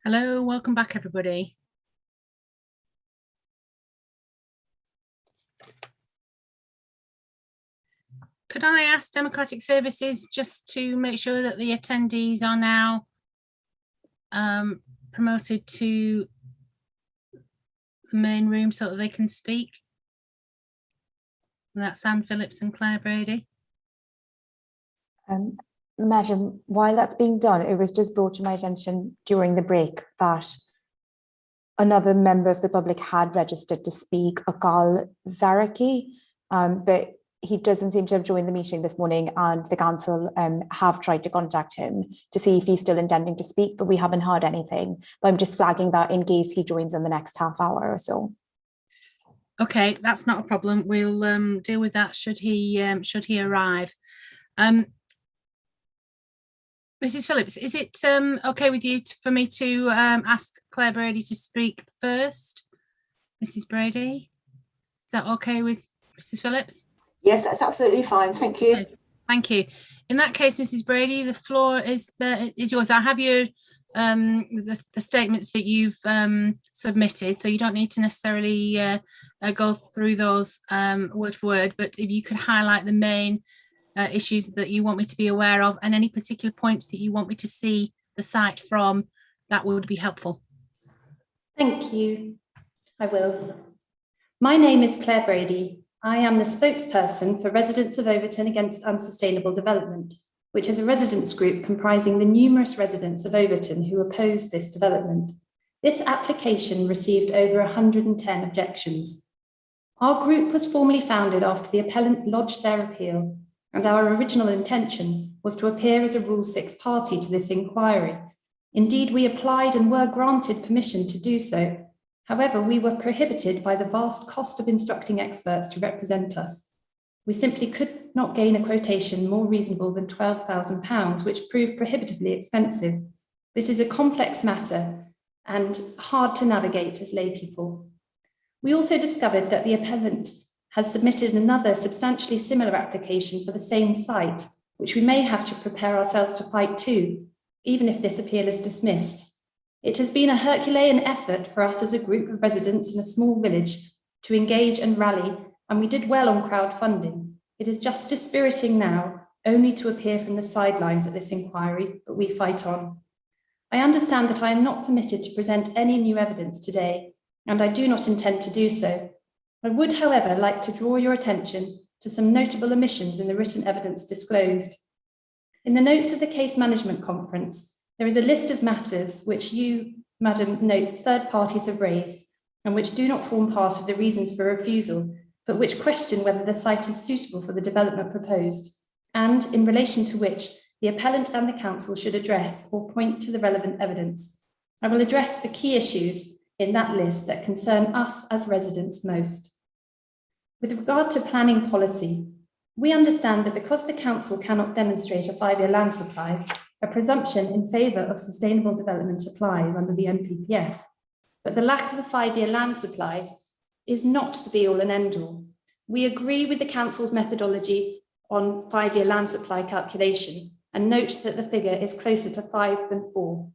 Hello, welcome back, everybody. Could I ask Democratic Services just to make sure that the attendees are now promoted to the main room so that they can speak? And that's Anne Phillips and Claire Brady. Madam, while that's being done, it was just brought to my attention during the break that another member of the public had registered to speak, Akal Zaraki, but he doesn't seem to have joined the meeting this morning, and the council have tried to contact him to see if he's still intending to speak, but we haven't heard anything. But I'm just flagging that in case he joins in the next half hour or so. Okay, that's not a problem. We'll deal with that should he arrive. Mrs. Phillips, is it okay with you for me to ask Claire Brady to speak first? Mrs. Brady, is that okay with Mrs. Phillips? Yes, that's absolutely fine. Thank you. Okay. Thank you. In that case, Mrs. Brady, the floor is yours. I have your the statements that you've submitted, so you don't need to necessarily go through those word for word, but if you could highlight the main issues that you want me to be aware of and any particular points that you want me to see the site from, that would be helpful. Thank you. I will. My name is Claire Brady. I am the spokesperson for Residents of Overton Against Unsustainable Development, which is a residents group comprising the numerous residents of Overton who oppose this development. This application received over 110 objections. Our group was formally founded after the appellant lodged their appeal, and our original intention was to appear as a Rule 6 party to this inquiry. Indeed, we applied and were granted permission to do so. However, we were prohibited by the vast cost of instructing experts to represent us. We simply could not gain a quotation more reasonable than £12,000, which proved prohibitively expensive. This is a complex matter and hard to navigate as laypeople. We also discovered that the appellant has submitted another substantially similar application for the same site, which we may have to prepare ourselves to fight too, even if this appeal is dismissed. It has been a Herculean effort for us as a group of residents in a small village to engage and rally, and we did well on crowdfunding. It is just dispiriting now only to appear from the sidelines at this inquiry, but we fight on. I understand that I am not permitted to present any new evidence today, and I do not intend to do so. I would, however, like to draw your attention to some notable omissions in the written evidence disclosed. In the notes of the Case Management Conference, there is a list of matters which you, Madam, note third parties have raised and which do not form part of the reasons for refusal, but which question whether the site is suitable for the development proposed, and in relation to which the appellant and the council should address or point to the relevant evidence. I will address the key issues in that list that concern us as residents most. With regard to planning policy, we understand that because the council cannot demonstrate a 5-year land supply, a presumption in favour of sustainable development applies under the NPPF, but the lack of a 5-year land supply is not the be-all and end-all. We agree with the council's methodology on 5-year land supply calculation and note that the figure is closer to 5 than 4.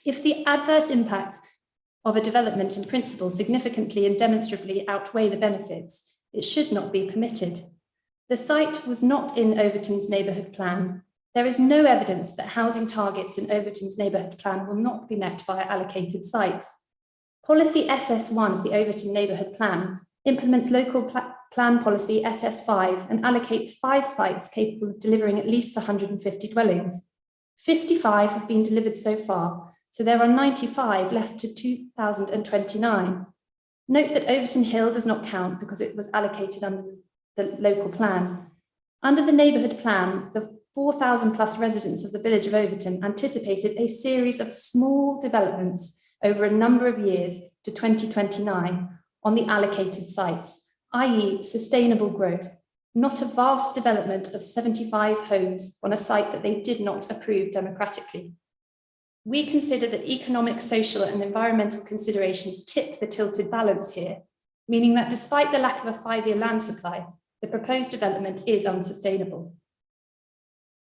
If the adverse impacts of a development in principle significantly and demonstrably outweigh the benefits, it should not be permitted. The site was not in Overton's neighbourhood plan. There is no evidence that housing targets in Overton's neighbourhood plan will not be met via allocated sites. Policy SS1 of the Overton neighbourhood plan implements local plan policy SS5 and allocates 5 sites capable of delivering at least 150 dwellings. 55 have been delivered so far, so there are 95 left to 2029. Note that Overton Hill does not count because it was allocated under the local plan. Under the neighbourhood plan, the 4,000 plus residents of the village of Overton anticipated a series of small developments over a number of years to 2029 on the allocated sites, i.e. sustainable growth, not a vast development of 75 homes on a site that they did not approve democratically. We consider that economic, social and environmental considerations tip the tilted balance here, meaning that despite the lack of a 5-year land supply, the proposed development is unsustainable.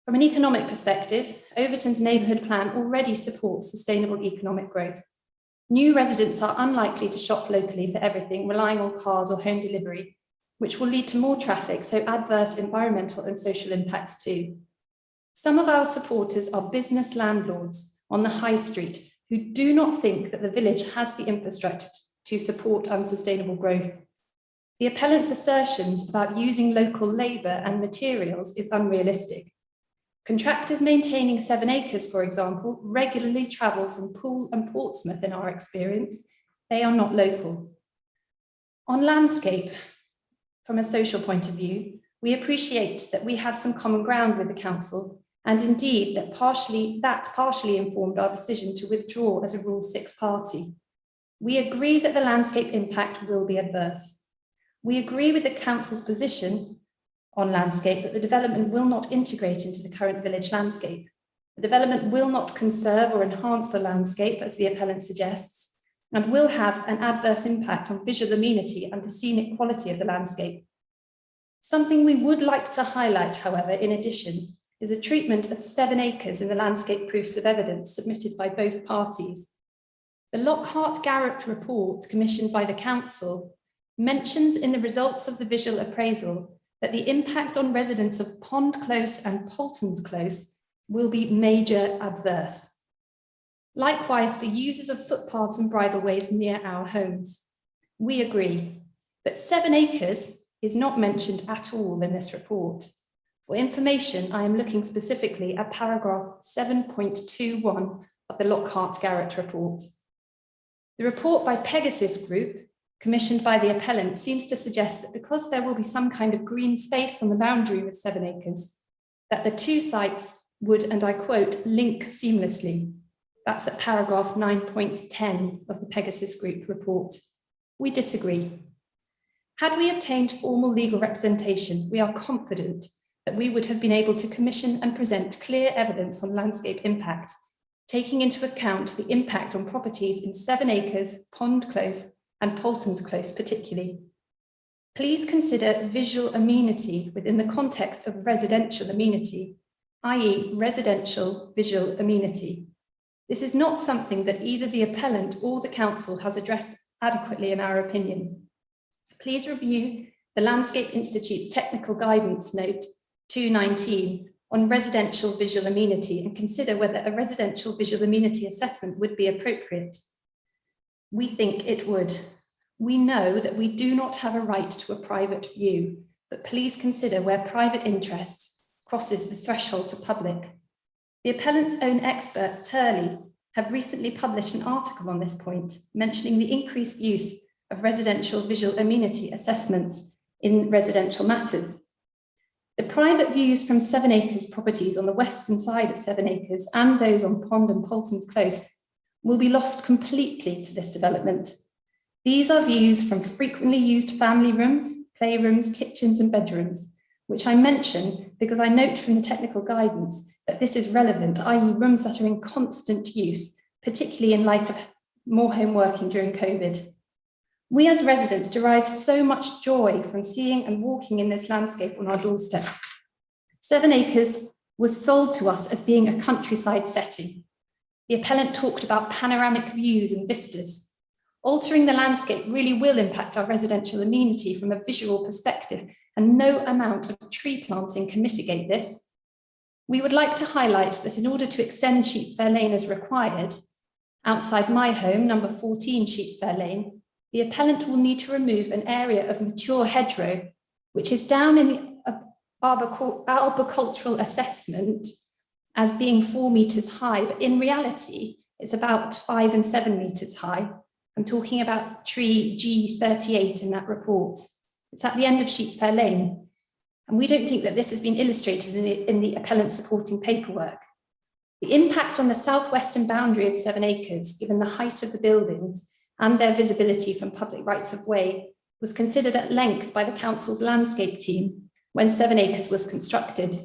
From an economic perspective, Overton's neighbourhood plan already supports sustainable economic growth. New residents are unlikely to shop locally for everything, relying on cars or home delivery, which will lead to more traffic, so adverse environmental and social impacts too. Some of our supporters are business landlords on the high street who do not think that the village has the infrastructure to support unsustainable growth. The appellant's assertions about using local labour and materials is unrealistic. Contractors maintaining 7 acres, for example, regularly travel from Poole and Portsmouth in our experience. They are not local. On landscape, from a social point of view, we appreciate that we have some common ground with the council, and indeed that partially informed our decision to withdraw as a Rule 6 party. We agree that the landscape impact will be adverse. We agree with the council's position on landscape that the development will not integrate into the current village landscape. The development will not conserve or enhance the landscape, as the appellant suggests, and will have an adverse impact on visual amenity and the scenic quality of the landscape. Something we would like to highlight, however, in addition, is a treatment of 7 acres in the landscape proofs of evidence submitted by both parties. The Lockhart-Garrett report commissioned by the council mentions in the results of the visual appraisal that the impact on residents of Pond Close and Polton's Close will be major adverse. Likewise, the users of footpaths and bridleways near our homes. We agree, but 7 acres is not mentioned at all in this report. For information, I am looking specifically at paragraph 7.21 of the Lockhart-Garrett report. The report by Pegasus Group, commissioned by the appellant, seems to suggest that because there will be some kind of green space on the boundary with 7 acres, that the two sites would, and I quote, link seamlessly. That's at paragraph 9.10 of the Pegasus Group report. We disagree. Had we obtained formal legal representation, we are confident that we would have been able to commission and present clear evidence on landscape impact, taking into account the impact on properties in 7 acres, Pond Close, and Polton's Close particularly. Please consider visual amenity within the context of residential amenity, i.e. residential visual amenity. This is not something that either the appellant or the council has addressed adequately in our opinion. Please review the Landscape Institute's technical guidance note 219 on residential visual amenity and consider whether a residential visual amenity assessment would be appropriate. We think it would. We know that we do not have a right to a private view, but please consider where private interest crosses the threshold to public. The appellant's own experts, Turley, have recently published an article on this point, mentioning the increased use of residential visual amenity assessments in residential matters. The private views from 7 acres properties on the western side of 7 acres and those on Pond and Polton's Close will be lost completely to this development. These are views from frequently used family rooms, playrooms, kitchens and bedrooms, which I mention because I note from the technical guidance that this is relevant, i.e. rooms that are in constant use, particularly in light of more home working during COVID. We as residents derive so much joy from seeing and walking in this landscape on our doorsteps. 7 acres was sold to us as being a countryside setting. The appellant talked about panoramic views and vistas. Altering the landscape really will impact our residential amenity from a visual perspective, and no amount of tree planting can mitigate this. We would like to highlight that in order to extend Sheepfair Lane as required, outside my home, number 14 Sheepfair Lane, the appellant will need to remove an area of mature hedgerow, which is down in the arboricultural assessment as being 4 meters high, but in reality, it's about 5 and 7 meters high. I'm talking about tree G38 in that report. It's at the end of Sheepfair Lane. And we don't think that this has been illustrated in the appellant supporting paperwork. The impact on the southwestern boundary of 7 acres, given the height of the buildings and their visibility from public rights of way, was considered at length by the council's landscape team when 7 acres was constructed.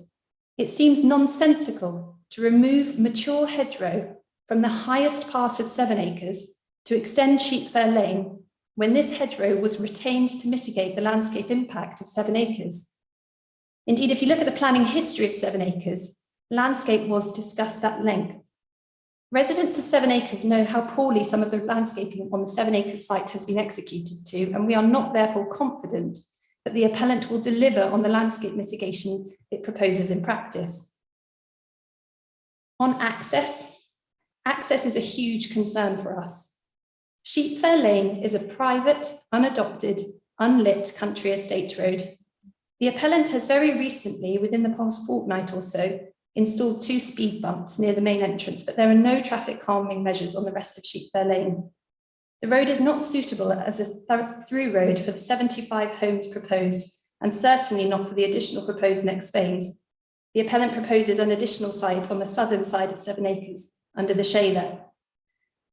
It seems nonsensical to remove mature hedgerow from the highest part of 7 acres to extend Sheepfair Lane when this hedgerow was retained to mitigate the landscape impact of 7 acres. Indeed, if you look at the planning history of 7 acres, landscape was discussed at length. Residents of 7 Acres know how poorly some of the landscaping on the 7 Acres site has been executed to, and we are not therefore confident that the appellant will deliver on the landscape mitigation it proposes in practice. On access, access is a huge concern for us. Sheepfair Lane is a private, unadopted, unlit country estate road. The appellant has very recently, within the past fortnight or so, installed 2 speed bumps near the main entrance, but there are no traffic calming measures on the rest of Sheepfair Lane. The road is not suitable as a through road for the 75 homes proposed, and certainly not for the additional proposed next phase. The appellant proposes an additional site on the southern side of 7 Acres, under the Shaler.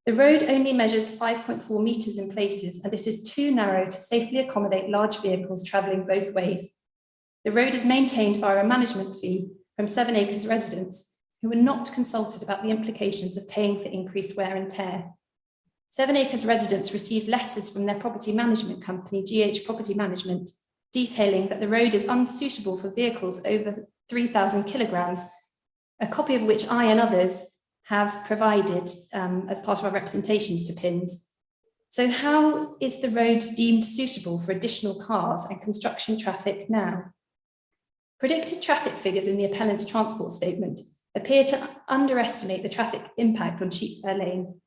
The road only measures 5.4 metres in places, and it is too narrow to safely accommodate large vehicles travelling both ways. The road is maintained via a management fee from 7 Acres residents who were not consulted about the implications of paying for increased wear and tear. 7 Acres residents received letters from their property management company, GH Property Management, detailing that the road is unsuitable for vehicles over 3,000 kilograms, a copy of which I and others have provided as part of our representations to PINS. So how is the road deemed suitable for additional cars and construction traffic now? Predicted traffic figures in the appellant's transport statement appear to underestimate the traffic impact on Sheepfair Lane.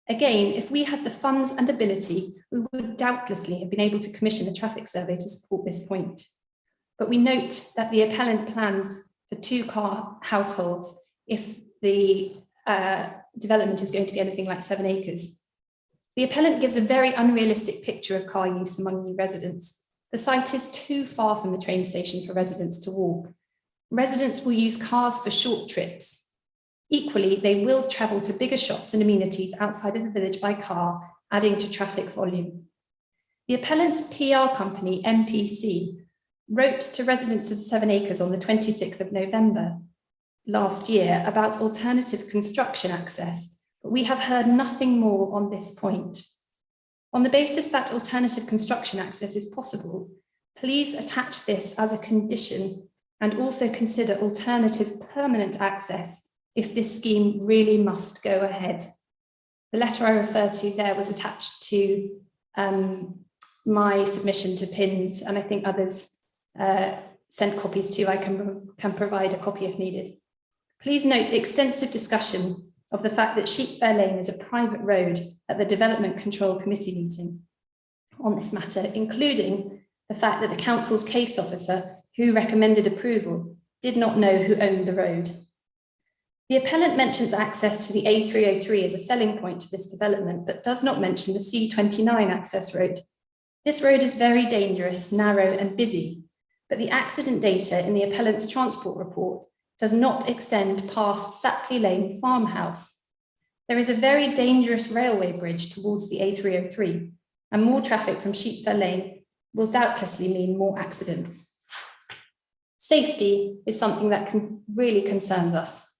Again, if we had the funds and ability, we would doubtlessly have been able to commission a traffic survey to support this point. But we note that the appellant plans for 2-car households if the development is going to be anything like 7 Acres. The appellant gives a very unrealistic picture of car use among new residents. The site is too far from the train station for residents to walk. Residents will use cars for short trips. Equally, they will travel to bigger shops and amenities outside of the village by car, adding to traffic volume. The appellant's PR company, MPC, wrote to residents of 7 Acres on the 26th of November last year about alternative construction access, but we have heard nothing more on this point. On the basis that alternative construction access is possible, please attach this as a condition and also consider alternative permanent access if this scheme really must go ahead. The letter I refer to there was attached to my submission to PINS, and I think others sent copies too. I can provide a copy if needed. Please note extensive discussion of the fact that Sheepfair Lane is a private road at the Development Control Committee meeting on this matter, including the fact that the council's case officer who recommended approval did not know who owned the road. The appellant mentions access to the A303 as a selling point to this development, but does not mention the C29 access road. This road is very dangerous, narrow and busy, but the accident data in the appellant's transport report does not extend past Sapley Lane farmhouse. There is a very dangerous railway bridge towards the A303, and more traffic from Sheepfair Lane will doubtlessly mean more accidents. Safety is something that really concerns us.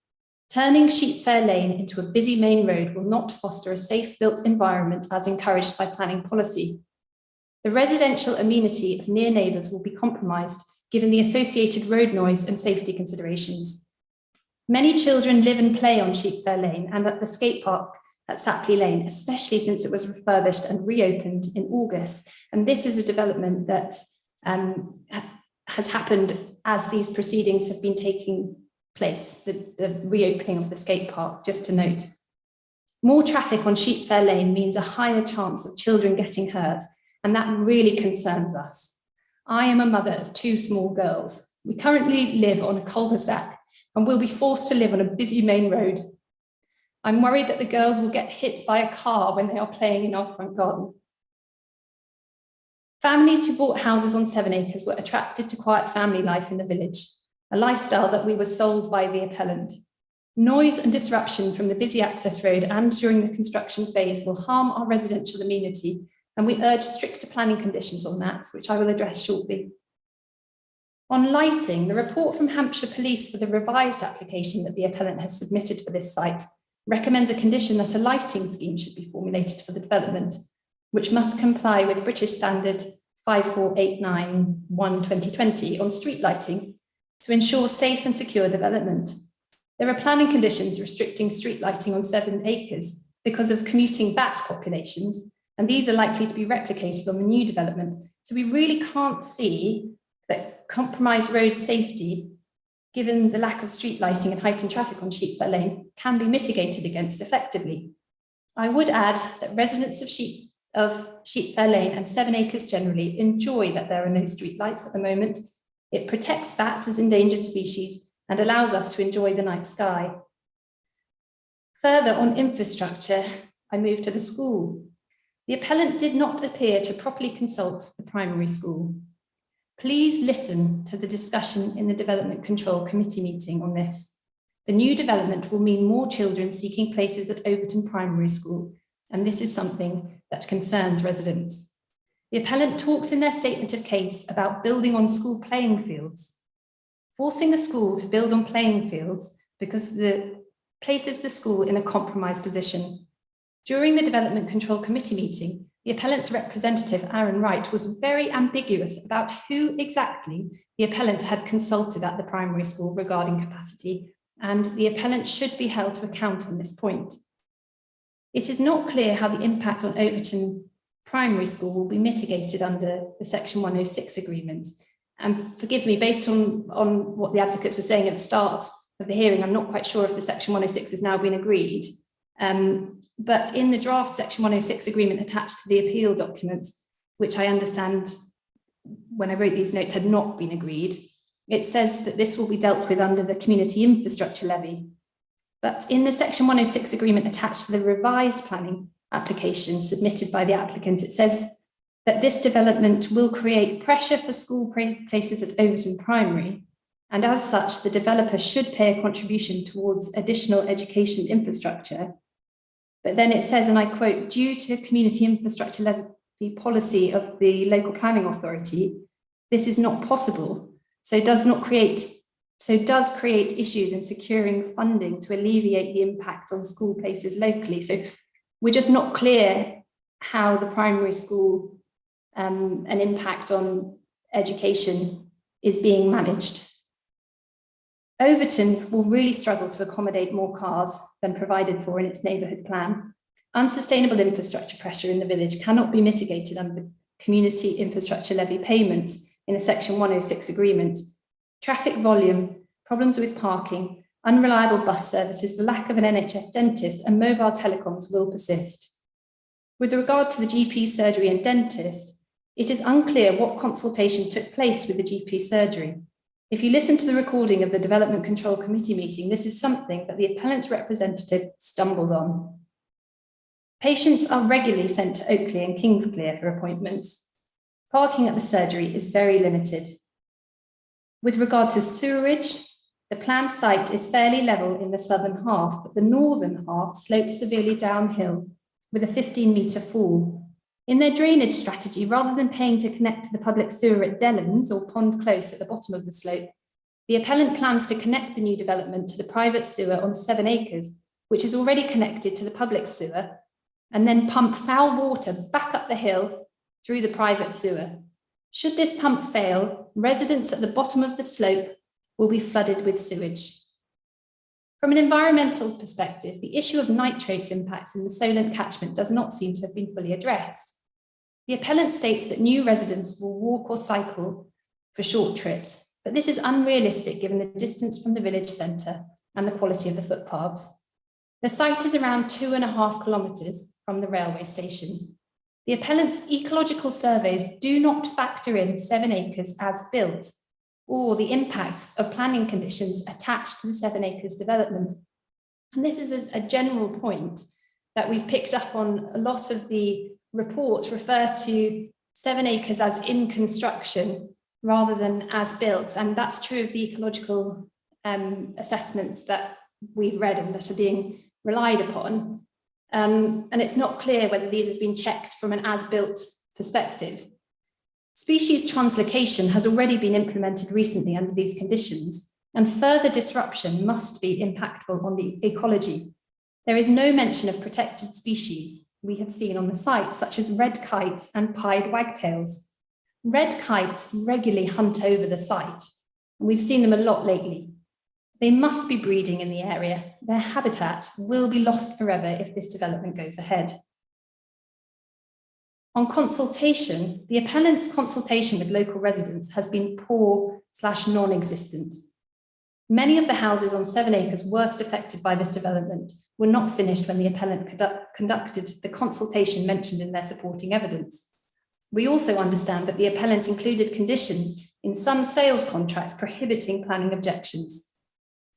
Turning Sheepfair Lane into a busy main road will not foster a safe built environment as encouraged by planning policy. The residential amenity of near neighbours will be compromised given the associated road noise and safety considerations. Many children live and play on Sheepfair Lane and at the skate park at Sapley Lane, especially since it was refurbished and reopened in August. And this is a development that has happened as these proceedings have been taking place, the reopening of the skate park, just to note. More traffic on Sheepfair Lane means a higher chance of children getting hurt, and that really concerns us. I am a mother of 2 small girls. We currently live on a cul-de-sac and will be forced to live on a busy main road. I'm worried that the girls will get hit by a car when they are playing in our front garden. Families who bought houses on 7 Acres were attracted to quiet family life in the village, a lifestyle that we were sold by the appellant. Noise and disruption from the busy access road and during the construction phase will harm our residential amenity, and we urge stricter planning conditions on that, which I will address shortly. On lighting, the report from Hampshire Police for the revised application that the appellant has submitted for this site recommends a condition that a lighting scheme should be formulated for the development, which must comply with British Standard 54891/2020 on street lighting to ensure safe and secure development. There are planning conditions restricting street lighting on 7 acres because of commuting bat populations, and these are likely to be replicated on the new development. So we really can't see that compromised road safety, given the lack of street lighting and heightened traffic on Sheepfell Lane, can be mitigated against effectively. I would add that residents of Sheepfell Lane and 7 acres generally enjoy that there are no street lights at the moment. It protects bats as endangered species and allows us to enjoy the night sky. Further on infrastructure, I move to the school. The appellant did not appear to properly consult the primary school. Please listen to the discussion in the Development Control Committee meeting on this. The new development will mean more children seeking places at Overton Primary School, and this is something that concerns residents. The appellant talks in their statement of case about building on school playing fields. Forcing a school to build on playing fields places the school in a compromised position. During the Development Control Committee meeting, the appellant's representative, Aaron Wright, was very ambiguous about who exactly the appellant had consulted at the primary school regarding capacity, and the appellant should be held to account on this point. It is not clear how the impact on Overton Primary School will be mitigated under the Section 106 agreement. And forgive me, based on what the advocates were saying at the start of the hearing, I'm not quite sure if the Section 106 has now been agreed. But in the draft Section 106 agreement attached to the appeal documents, which I understand when I wrote these notes had not been agreed, it says that this will be dealt with under the Community Infrastructure Levy. But in the Section 106 agreement attached to the revised planning application submitted by the applicant, it says that this development will create pressure for school places at Overton Primary, and as such, the developer should pay a contribution towards additional education infrastructure. But then it says, and I quote, due to Community Infrastructure Levy policy of the local planning authority, this is not possible. So does create issues in securing funding to alleviate the impact on school places locally. So we're just not clear how the primary school an impact on education is being managed. Overton will really struggle to accommodate more cars than provided for in its neighbourhood plan. Unsustainable infrastructure pressure in the village cannot be mitigated under the Community Infrastructure Levy payments in a Section 106 agreement. Traffic volume, problems with parking, unreliable bus services, the lack of an NHS dentist and mobile telecoms will persist. With regard to the GP surgery and dentist, it is unclear what consultation took place with the GP surgery. If you listen to the recording of the Development Control Committee meeting, this is something that the appellant's representative stumbled on. Patients are regularly sent to Oakley and Kingsclear for appointments. Parking at the surgery is very limited. With regard to sewerage, the planned site is fairly level in the southern half, but the northern half slopes severely downhill with a 15-metre fall. In their drainage strategy, rather than paying to connect to the public sewer at Dellens or Pond Close at the bottom of the slope, the appellant plans to connect the new development to the private sewer on 7 acres, which is already connected to the public sewer, and then pump foul water back up the hill through the private sewer. Should this pump fail, residents at the bottom of the slope will be flooded with sewage. From an environmental perspective, the issue of nitrates impacts in the Solent catchment does not seem to have been fully addressed. The appellant states that new residents will walk or cycle for short trips, but this is unrealistic given the distance from the village centre and the quality of the footpaths. The site is around 2.5 kilometres from the railway station. The appellant's ecological surveys do not factor in 7 acres as built, or the impact of planning conditions attached to the 7 acres development. And this is a general point that we've picked up on. A lot of the reports refer to 7 acres as in construction rather than as built. And that's true of the ecological assessments that we've read and that are being relied upon. And it's not clear whether these have been checked from an as-built perspective. Species translocation has already been implemented recently under these conditions, and further disruption must be impactful on the ecology. There is no mention of protected species we have seen on the site, such as red kites and pied wagtails. Red kites regularly hunt over the site, and we've seen them a lot lately. They must be breeding in the area. Their habitat will be lost forever if this development goes ahead. On consultation, the appellant's consultation with local residents has been poor/non-existent. Many of the houses on 7 acres worst affected by this development were not finished when the appellant conducted the consultation mentioned in their supporting evidence. We also understand that the appellant included conditions in some sales contracts prohibiting planning objections.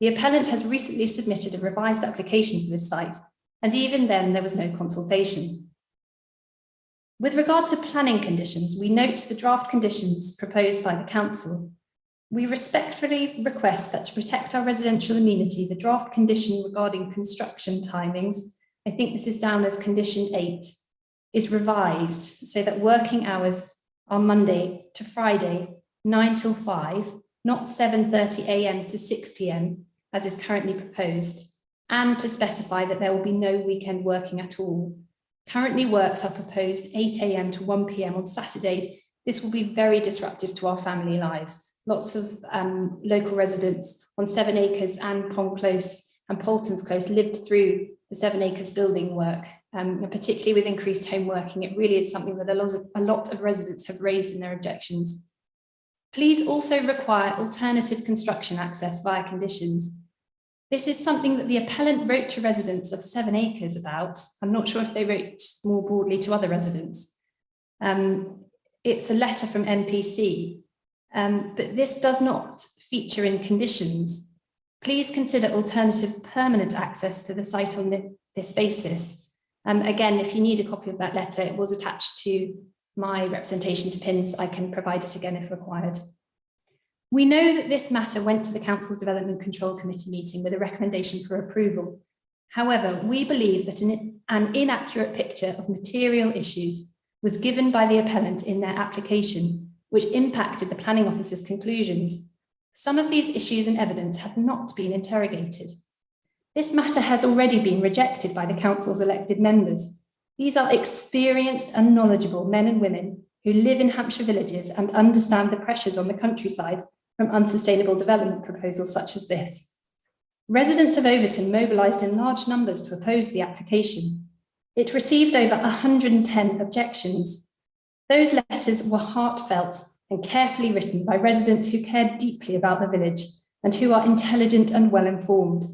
The appellant has recently submitted a revised application for this site, and even then there was no consultation. With regard to planning conditions, we note the draft conditions proposed by the council. We respectfully request that to protect our residential amenity, the draft condition regarding construction timings, I think this is down as condition 8, is revised so that working hours are Monday to Friday, 9 till 5, not 7:30 a.m. to 6 p.m, as is currently proposed, and to specify that there will be no weekend working at all. Currently, works are proposed 8 a.m. to 1 p.m. on Saturdays. This will be very disruptive to our family lives. Lots of local residents on 7 acres and Pond Close and Poultons Close lived through the 7 acres building work, and particularly with increased home working. It really is something that a lot of residents have raised in their objections. Please also require alternative construction access via conditions. This is something that the appellant wrote to residents of 7 acres about. I'm not sure if they wrote more broadly to other residents. It's a letter from NPC, but this does not feature in conditions. Please consider alternative permanent access to the site on this basis. Again, if you need a copy of that letter, it was attached to my representation to PINS. I can provide it again if required. We know that this matter went to the Council's Development Control Committee meeting with a recommendation for approval. However, we believe that an inaccurate picture of material issues was given by the appellant in their application, which impacted the planning officer's conclusions. Some of these issues and evidence have not been interrogated. This matter has already been rejected by the Council's elected members. These are experienced and knowledgeable men and women who live in Hampshire villages and understand the pressures on the countryside from unsustainable development proposals such as this. Residents of Overton mobilised in large numbers to oppose the application. It received over 110 objections. Those letters were heartfelt and carefully written by residents who cared deeply about the village and who are intelligent and well-informed.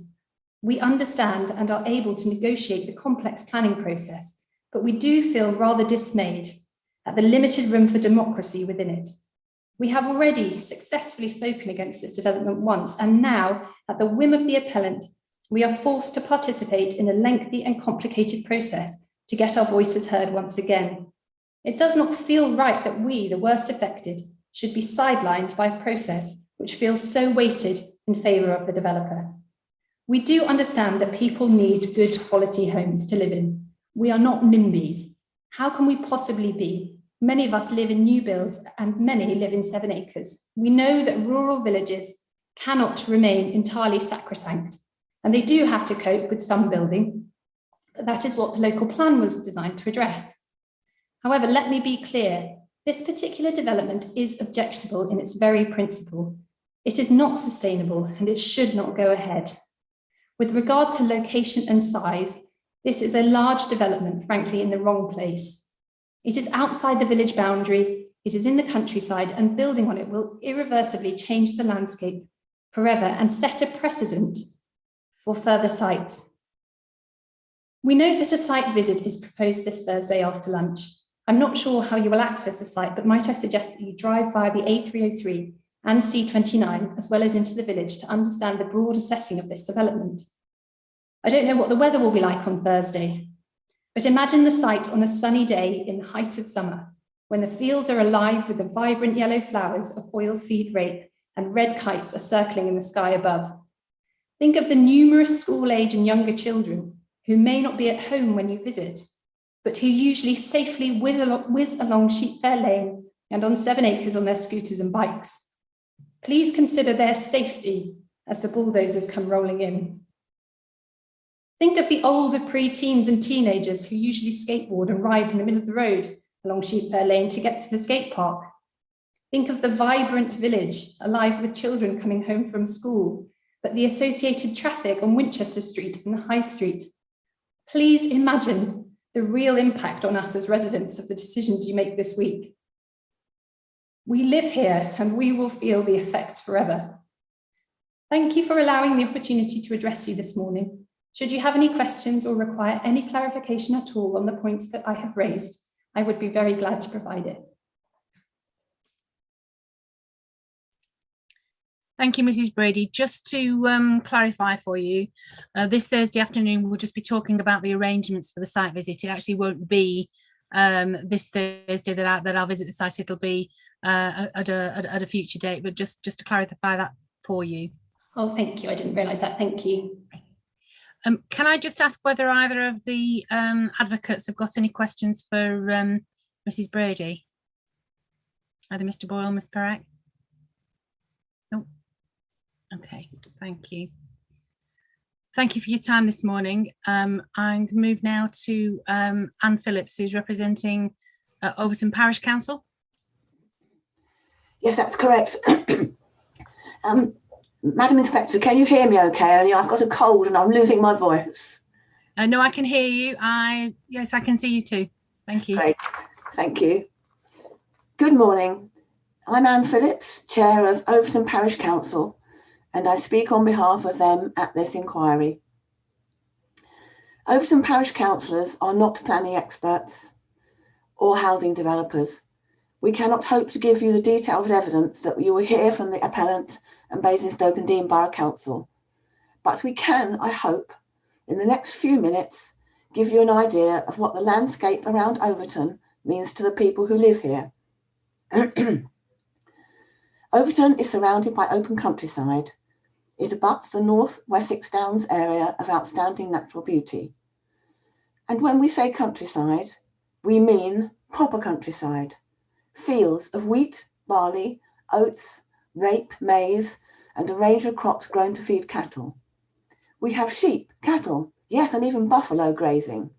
We understand and are able to negotiate the complex planning process, but we do feel rather dismayed at the limited room for democracy within it. We have already successfully spoken against this development once, and now, at the whim of the appellant, we are forced to participate in a lengthy and complicated process to get our voices heard once again. It does not feel right that we, the worst affected, should be sidelined by a process which feels so weighted in favour of the developer. We do understand that people need good quality homes to live in. We are not NIMBYs. How can we possibly be? Many of us live in new builds and many live in 7 acres. We know that rural villages cannot remain entirely sacrosanct, and they do have to cope with some building, but that is what the local plan was designed to address. However, let me be clear, this particular development is objectionable in its very principle. It is not sustainable and it should not go ahead. With regard to location and size, this is a large development, frankly, in the wrong place. It is outside the village boundary, it is in the countryside, and building on it will irreversibly change the landscape forever and set a precedent for further sites. We note that a site visit is proposed this Thursday after lunch. I'm not sure how you will access the site, but might I suggest that you drive via the A303 and C29, as well as into the village, to understand the broader setting of this development. I don't know what the weather will be like on Thursday, but imagine the site on a sunny day in the height of summer, when the fields are alive with the vibrant yellow flowers of oilseed rape and red kites are circling in the sky above. Think of the numerous school-age and younger children who may not be at home when you visit, but who usually safely whiz along Sheepfair Lane and on 7 acres on their scooters and bikes. Please consider their safety as the bulldozers come rolling in. Think of the older pre-teens and teenagers who usually skateboard and ride in the middle of the road along Sheepfair Lane to get to the skate park. Think of the vibrant village, alive with children coming home from school, but the associated traffic on Winchester Street and the High Street. Please imagine the real impact on us as residents of the decisions you make this week. We live here and we will feel the effects forever. Thank you for allowing the opportunity to address you this morning. Should you have any questions or require any clarification at all on the points that I have raised, I would be very glad to provide it. Thank you, Mrs. Brady. Just to clarify for you, this Thursday afternoon, we'll just be talking about the arrangements for the site visit. It actually won't be this Thursday that I'll visit the site. It'll be at a future date, but just to clarify that for you. Oh, thank you. I didn't realise that. Thank you. Can I just ask whether either of the advocates have got any questions for Mrs. Brady? Either Mr. Boyle, Ms. Perrack? No. Okay, thank you. Thank you for your time this morning. I'm going to move now to Anne Phillips, who's representing Overton Parish Council. Yes, that's correct. Madam Inspector, can you hear me okay? Only I've got a cold and I'm losing my voice. No, I can hear you. Yes, I can see you too. Thank you. Great, thank you. Good morning. I'm Anne Phillips, Chair of Overton Parish Council, and I speak on behalf of them at this inquiry. Overton Parish Councillors are not planning experts or housing developers. We cannot hope to give you the detailed evidence that you will hear from the appellant and Basingstoke and Deane Borough Council, but we can, I hope, in the next few minutes, give you an idea of what the landscape around Overton means to the people who live here. Overton is surrounded by open countryside. It abuts the North Wessex Downs area of outstanding natural beauty. And when we say countryside, we mean proper countryside. Fields of wheat, barley, oats, rape, maize, and a range of crops grown to feed cattle. We have sheep, cattle, yes, and even buffalo grazing.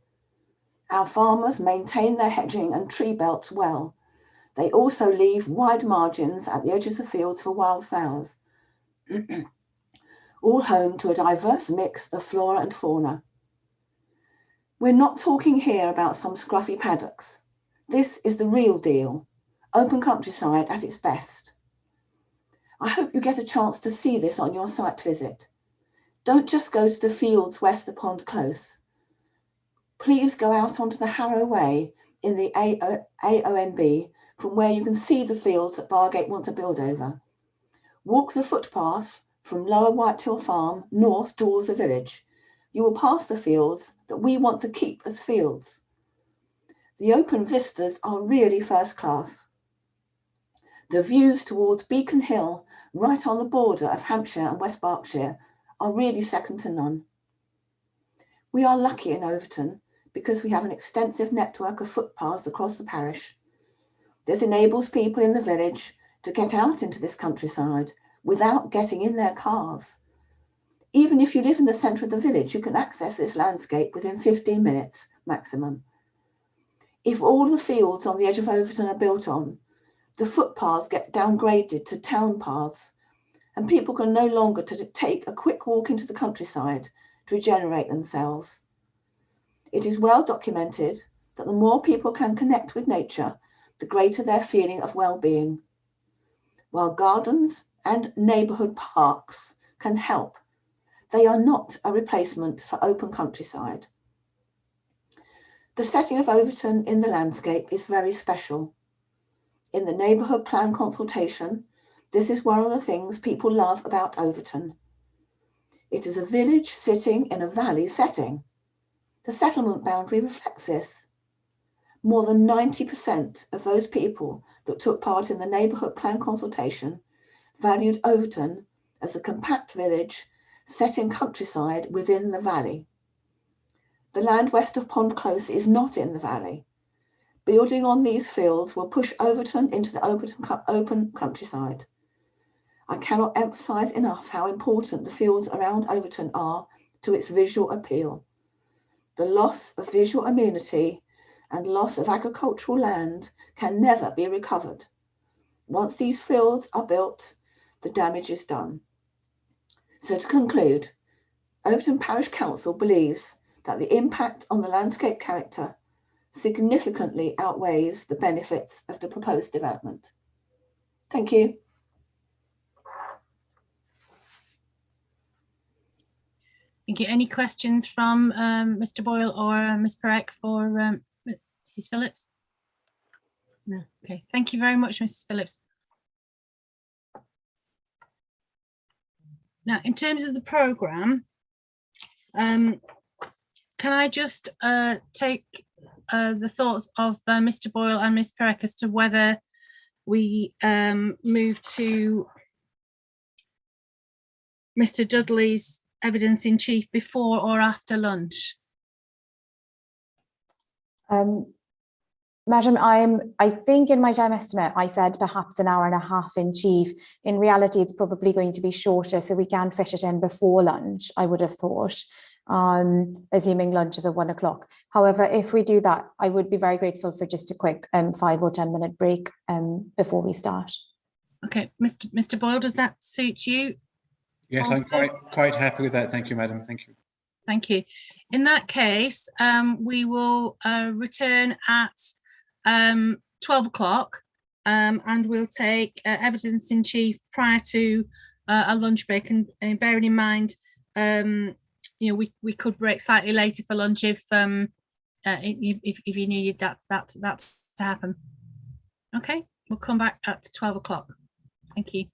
Our farmers maintain their hedging and tree belts well. They also leave wide margins at the edges of fields for wildflowers, all home to a diverse mix of flora and fauna. We're not talking here about some scruffy paddocks. This is the real deal, open countryside at its best. I hope you get a chance to see this on your site visit. Don't just go to the fields west of Pond Close. Please go out onto the Harrow Way in the AONB, from where you can see the fields that Bargate want to build over. Walk the footpath from Lower Whitehill Farm north towards the village. You will pass the fields that we want to keep as fields. The open vistas are really first class. The views towards Beacon Hill, right on the border of Hampshire and West Berkshire, are really second to none. We are lucky in Overton because we have an extensive network of footpaths across the parish. This enables people in the village to get out into this countryside without getting in their cars. Even if you live in the centre of the village, you can access this landscape within 15 minutes maximum. If all the fields on the edge of Overton are built on, the footpaths get downgraded to town paths, and people can no longer take a quick walk into the countryside to regenerate themselves. It is well documented that the more people can connect with nature, the greater their feeling of well-being. While gardens and neighbourhood parks can help, they are not a replacement for open countryside. The setting of Overton in the landscape is very special. In the neighbourhood plan consultation, this is one of the things people love about Overton. It is a village sitting in a valley setting. The settlement boundary reflects this. More than 90% of those people that took part in the neighbourhood plan consultation valued Overton as a compact village set in countryside within the valley. The land west of Pond Close is not in the valley. Building on these fields will push Overton into the open countryside. I cannot emphasise enough how important the fields around Overton are to its visual appeal. The loss of visual amenity and loss of agricultural land can never be recovered. Once these fields are built, the damage is done. So to conclude, Overton Parish Council believes that the impact on the landscape character significantly outweighs the benefits of the proposed development. Thank you. Thank you. Any questions from Mr. Boyle or Ms. Perec for Mrs. Phillips? No. Okay. Thank you very much, Mrs. Phillips. Now, in terms of the programme, can I just take the thoughts of Mr. Boyle and Ms. Perec as to whether we move to Mr. Dudley's evidence in chief before or after lunch? Madam, I think in my time estimate, I said perhaps an hour and a half in chief. In reality, it's probably going to be shorter, so we can fit it in before lunch, I would have thought, assuming lunch is at 1 o'clock. However, if we do that, I would be very grateful for just a quick 5 or 10 minute break before we start. Okay, Mr. Boyle, does that suit you? Yes, Also? I'm quite happy with that. Thank you, madam. Thank you. Thank you. In that case, we will return at 12 o'clock and we'll take evidence in chief prior to a lunch break, and bearing in mind, you know, we could break slightly later for lunch if you needed that to happen. Okay, we'll come back at 12 o'clock. Thank you.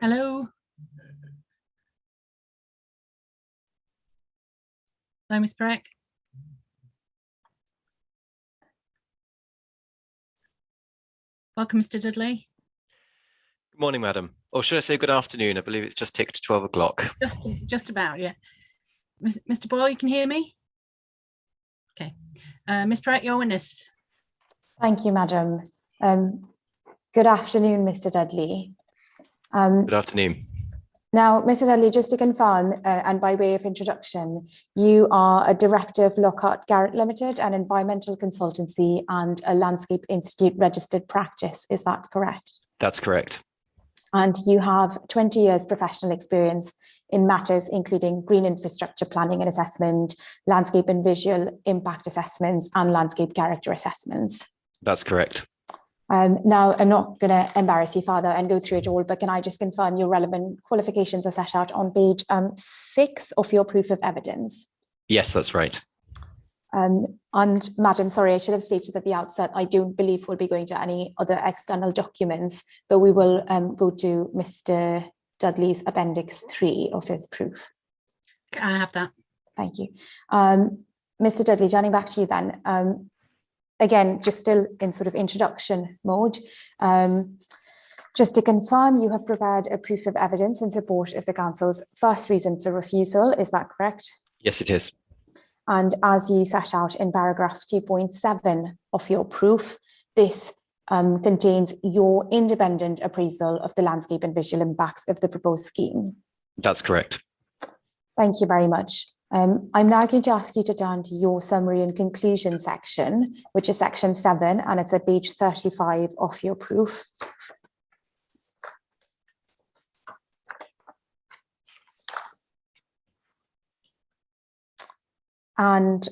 Hello. Hello, Ms. Breck. Welcome, Mr. Dudley. Good morning, madam. Or should I say good afternoon? I believe it's just ticked 12 o'clock. Just about, yeah. Mr. Boyle, you can hear me? Okay. Ms. Breck, your witness. Thank you, Madam. Good afternoon, Mr. Dudley. Good afternoon. Now, Mr. Dudley, just to confirm, and by way of introduction, you are a director of Lockhart Garrett Limited, an environmental consultancy and a Landscape Institute registered practice. Is that correct? That's correct. And you have 20 years professional experience in matters including green infrastructure planning and assessment, landscape and visual impact assessments, and landscape character assessments. That's correct. Now, I'm not going to embarrass you further and go through it all, but can I just confirm your relevant qualifications are set out on page 6 of your proof of evidence? Yes, that's right. And Madam, sorry, I should have stated at the outset, I don't believe we'll be going to any other external documents, but we will go to Mr. Dudley's Appendix 3 of his proof. I have that. Thank you. Mr. Dudley, turning back to you then. Again, just still in sort of introduction mode, just to confirm, you have prepared a proof of evidence in support of the council's first reason for refusal. Is that correct? Yes, it is. And as you set out in paragraph 2.7 of your proof, this contains your independent appraisal of the landscape and visual impacts of the proposed scheme. That's correct. Thank you very much. I'm now going to ask you to turn to your summary and conclusion section, which is section 7, and it's at page 35 of your proof. And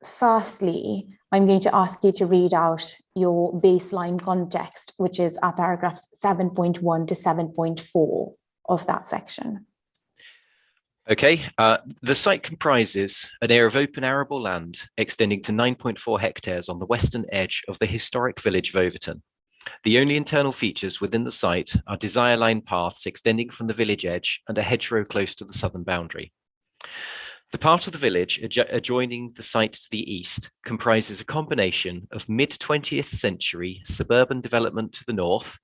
firstly, I'm going to ask you to read out your baseline context, which is our paragraphs 7.1 to 7.4 of that section. Okay, the site comprises an area of open arable land extending to 9.4 hectares on the western edge of the historic village of Overton. The only internal features within the site are desire line paths extending from the village edge and a hedgerow close to the southern boundary. The part of the village adjoining the site to the east comprises a combination of mid-20th century suburban development to the north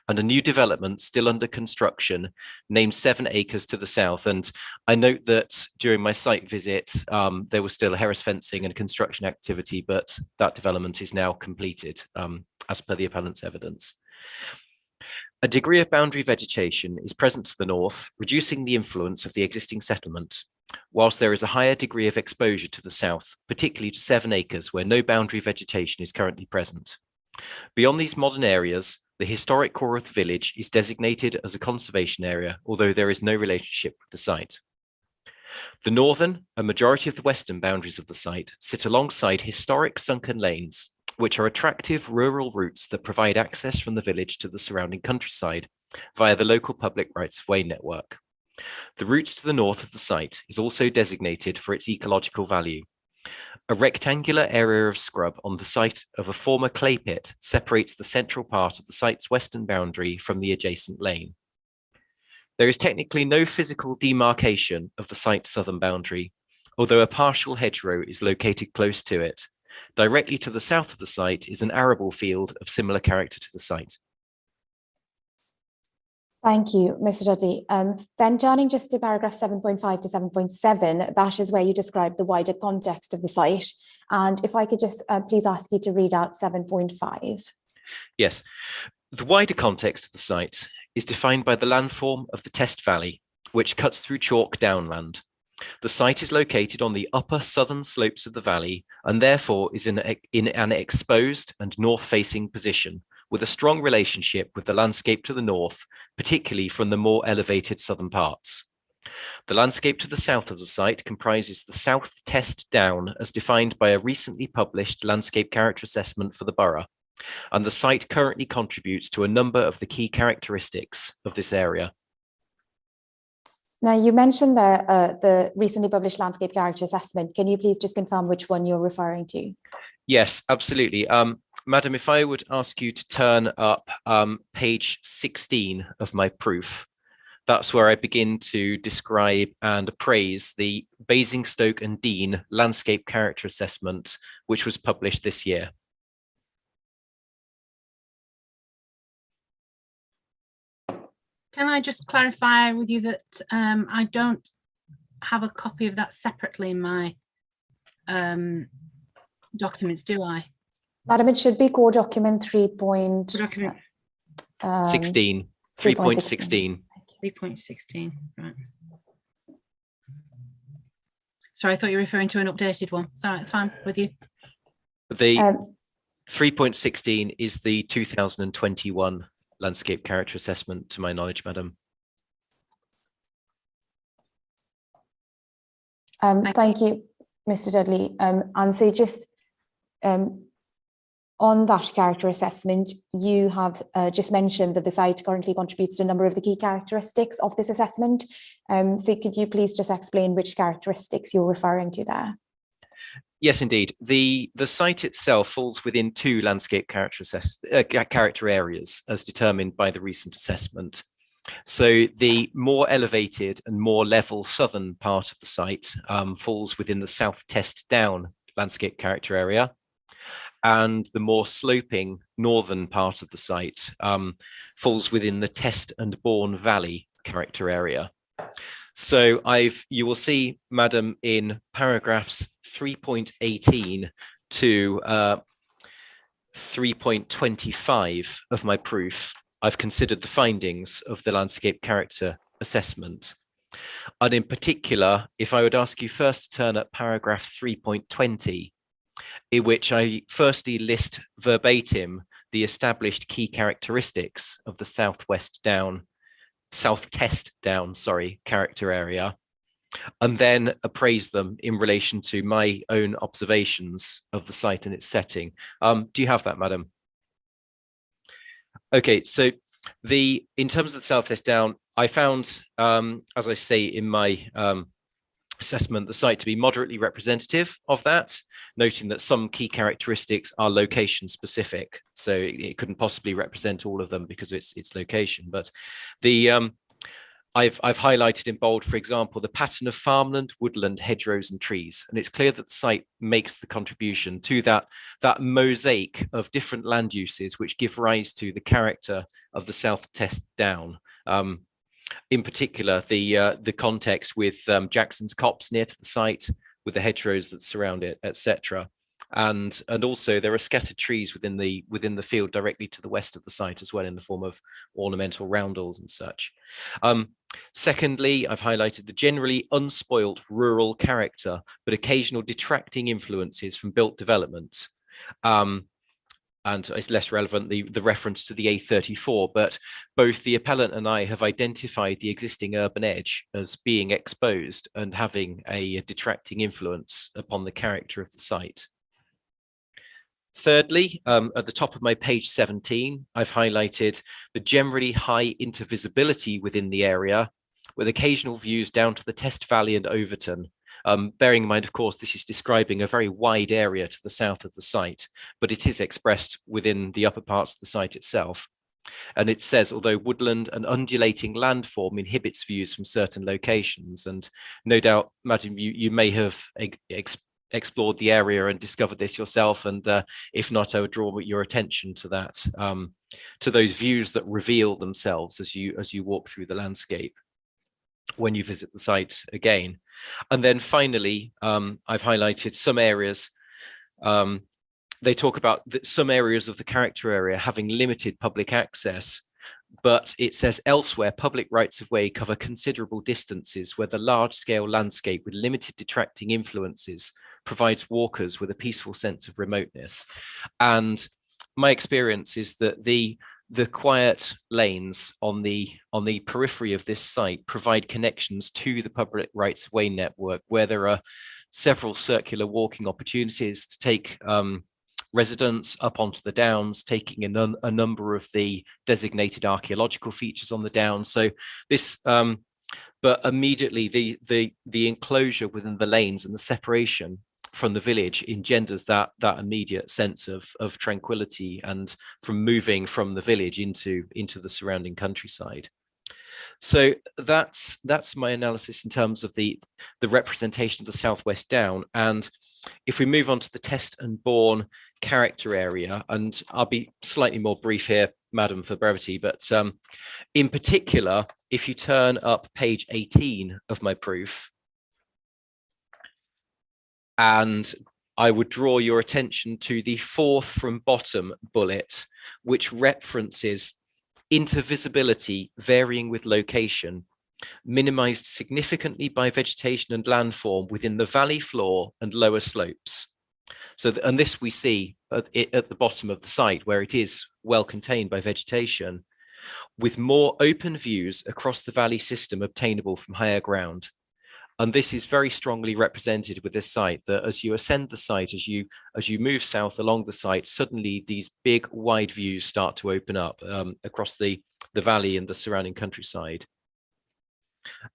and a new development still under construction named 7 acres to the south. And I note that during my site visit, there was still Harris fencing and construction activity, but that development is now completed as per the appellant's evidence. A degree of boundary vegetation is present to the north, reducing the influence of the existing settlement, whilst there is a higher degree of exposure to the south, particularly to 7 acres where no boundary vegetation is currently present. Beyond these modern areas, the historic core of the village is designated as a conservation area, although there is no relationship with the site. The northern and majority of the western boundaries of the site sit alongside historic sunken lanes, which are attractive rural routes that provide access from the village to the surrounding countryside via the local public rights-of-way network. The route to the north of the site is also designated for its ecological value. A rectangular area of scrub on the site of a former clay pit separates the central part of the site's western boundary from the adjacent lane. There is technically no physical demarcation of the site's southern boundary, although a partial hedgerow is located close to it. Directly to the south of the site is an arable field of similar character to the site. Thank you, Mr. Dudley. Then turning just to paragraph 7.5 to 7.7, that is where you describe the wider context of the site. And if I could just please ask you to read out 7.5. Yes, the wider context of the site is defined by the landform of the Test Valley, which cuts through chalk downland. The site is located on the upper southern slopes of the valley and therefore is in an exposed and north-facing position, with a strong relationship with the landscape to the north, particularly from the more elevated southern parts. The landscape to the south of the site comprises the South Test Down as defined by a recently published landscape character assessment for the borough, and the site currently contributes to a number of the key characteristics of this area. Now, you mentioned the recently published landscape character assessment. Can you please just confirm which one you're referring to? Yes, absolutely. Madam, if I would ask you to turn up page 16 of my proof, that's where I begin to describe and appraise the Basingstoke and Dean Landscape Character Assessment, which was published this year. Can I just clarify with you that I don't have a copy of that separately in my documents, do I? Madam, it should be core document 3. Document 16, 3.16. 3.16, right. Sorry, I thought you were referring to an updated one. Sorry, it's fine with you. The 3.16 is the 2021 Landscape Character Assessment, to my knowledge, Madam. Thank you, Mr. Dudley. And so just on that character assessment, you have just mentioned that the site currently contributes to a number of the key characteristics of this assessment. So could you please just explain which characteristics you're referring to there? Yes, indeed. The site itself falls within 2 landscape character areas as determined by the recent assessment. So the more elevated and more level southern part of the site falls within the South Test Down landscape character area, and the more sloping northern part of the site falls within the Test and Bourne Valley character area. So you will see, Madam, in paragraphs 3.18 to 3.25 of my proof, I've considered the findings of the landscape character assessment. And in particular, if I would ask you first to turn at paragraph 3.20, in which I firstly list verbatim the established key characteristics of the South Test Down, character area, and then appraise them in relation to my own observations of the site and its setting. Do you have that, Madam? Okay, so in terms of the South Test Down, I found, as I say in my assessment, the site to be moderately representative of that, noting that some key characteristics are location specific, so it couldn't possibly represent all of them because of its location. But I've highlighted in bold, for example, the pattern of farmland, woodland, hedgerows, and trees, and it's clear that the site makes the contribution to that mosaic of different land uses which give rise to the character of the South Test Down. In particular, the context with Jackson's Copse near to the site, with the hedgerows that surround it, etc. And also there are scattered trees within the field directly to the west of the site as well, in the form of ornamental roundels and such. Secondly, I've highlighted the generally unspoilt rural character, but occasional detracting influences from built development. And it's less relevant, the reference to the A34, but both the appellant and I have identified the existing urban edge as being exposed and having a detracting influence upon the character of the site. Thirdly, at the top of my page 17, I've highlighted the generally high intervisibility within the area, with occasional views down to the Test Valley and Overton. Bearing in mind, of course, this is describing a very wide area to the south of the site, but it is expressed within the upper parts of the site itself. And it says, although woodland and undulating landform inhibits views from certain locations, and no doubt, Madam, you may have explored the area and discovered this yourself, and if not, I would draw your attention to that, to those views that reveal themselves as you walk through the landscape when you visit the site again. And then finally, I've highlighted some areas. They talk about some areas of the character area having limited public access, but it says elsewhere public rights of way cover considerable distances where the large-scale landscape with limited detracting influences provides walkers with a peaceful sense of remoteness. And my experience is that the quiet lanes on the periphery of this site provide connections to the public rights of way network, where there are several circular walking opportunities to take residents up onto the downs, taking a number of the designated archaeological features on the downs. So this, but immediately the enclosure within the lanes and the separation from the village engenders that immediate sense of tranquility, and from moving from the village into the surrounding countryside. So that's my analysis in terms of the representation of the Southwest Down. And if we move on to the Test and Bourne character area, and I'll be slightly more brief here, Madam, for brevity, but in particular, if you turn up page 18 of my proof, and I would draw your attention to the fourth from bottom bullet, which references intervisibility varying with location, minimized significantly by vegetation and landform within the valley floor and lower slopes. So, and this we see at the bottom of the site, where it is well contained by vegetation, with more open views across the valley system obtainable from higher ground. And this is very strongly represented with this site, that as you ascend the site, as you move south along the site, suddenly these big wide views start to open up across the valley and the surrounding countryside.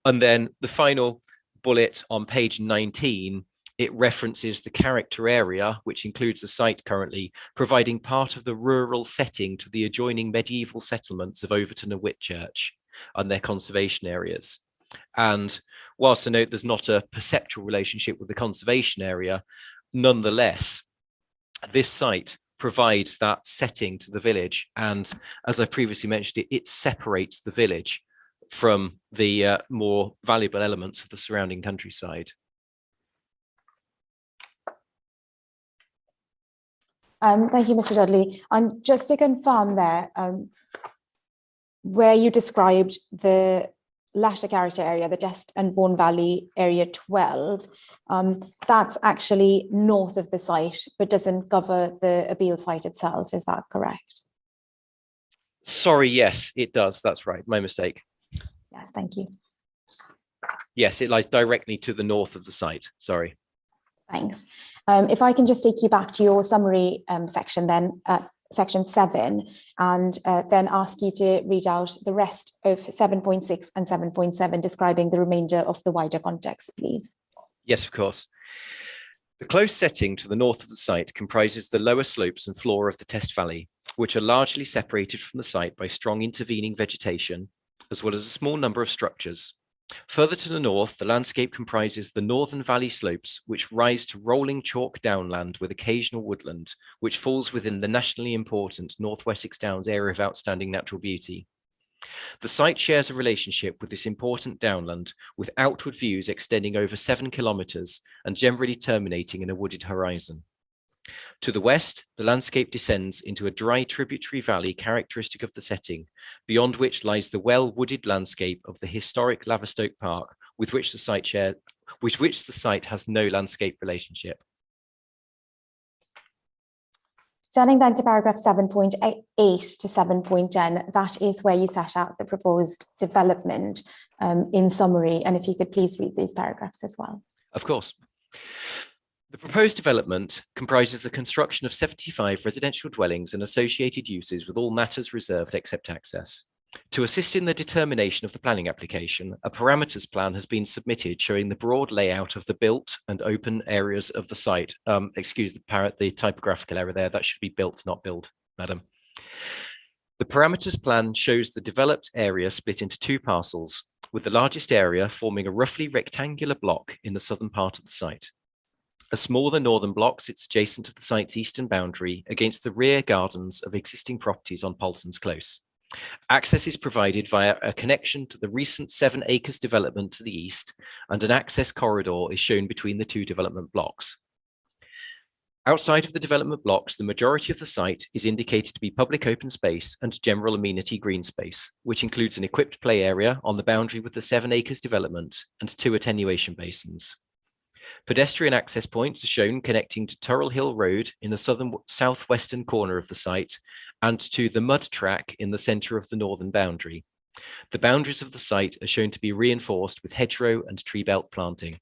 And then the final bullet on page 19, it references the character area, which includes the site currently, providing part of the rural setting to the adjoining medieval settlements of Overton and Whitchurch and their conservation areas. And whilst I note there's not a perceptual relationship with the conservation area, nonetheless, this site provides that setting to the village. And as I previously mentioned, it separates the village from the more valuable elements of the surrounding countryside. Thank you, Mr. Dudley. And just to confirm there, where you described the latter character area, the Test and Bourne Valley area 12, that's actually north of the site, but doesn't cover the Abeele site itself. Is that correct? Sorry, yes, it does. That's right. My mistake. Yes, thank you. Yes, it lies directly to the north of the site. Sorry. Thanks. If I can just take you back to your summary section then, section 7, and then ask you to read out the rest of 7.6 and 7.7, describing the remainder of the wider context, please. Yes, of course. The close setting to the north of the site comprises the lower slopes and floor of the Test Valley, which are largely separated from the site by strong intervening vegetation, as well as a small number of structures. Further to the north, the landscape comprises the northern valley slopes, which rise to rolling chalk downland with occasional woodland, which falls within the nationally important North Wessex Downs area of outstanding natural beauty. The site shares a relationship with this important downland, with outward views extending over 7 kilometres and generally terminating in a wooded horizon. To the west, the landscape descends into a dry tributary valley characteristic of the setting, beyond which lies the well-wooded landscape of the historic Laverstoke Park, with which the site has no landscape relationship. Turning then to paragraph 7.8 to 7.10, that is where you set out the proposed development in summary. And if you could please read these paragraphs as well. Of course. The proposed development comprises the construction of 75 residential dwellings and associated uses, with all matters reserved except access. To assist in the determination of the planning application, a parameters plan has been submitted showing the broad layout of the built and open areas of the site. Excuse the typographical error there, that should be built, not build, madam. The parameters plan shows the developed area split into 2 parcels, with the largest area forming a roughly rectangular block in the southern part of the site. A smaller northern block sits adjacent to the site's eastern boundary against the rear gardens of existing properties on Polton's Close. Access is provided via a connection to the recent 7 acres development to the east, and an access corridor is shown between the 2 development blocks. Outside of the development blocks, the majority of the site is indicated to be public open space and general amenity green space, which includes an equipped play area on the boundary with the 7 acres development and 2 attenuation basins. Pedestrian access points are shown connecting to Turrell Hill Road in the southwestern corner of the site and to the mud track in the centre of the northern boundary. The boundaries of the site are shown to be reinforced with hedgerow and tree belt planting.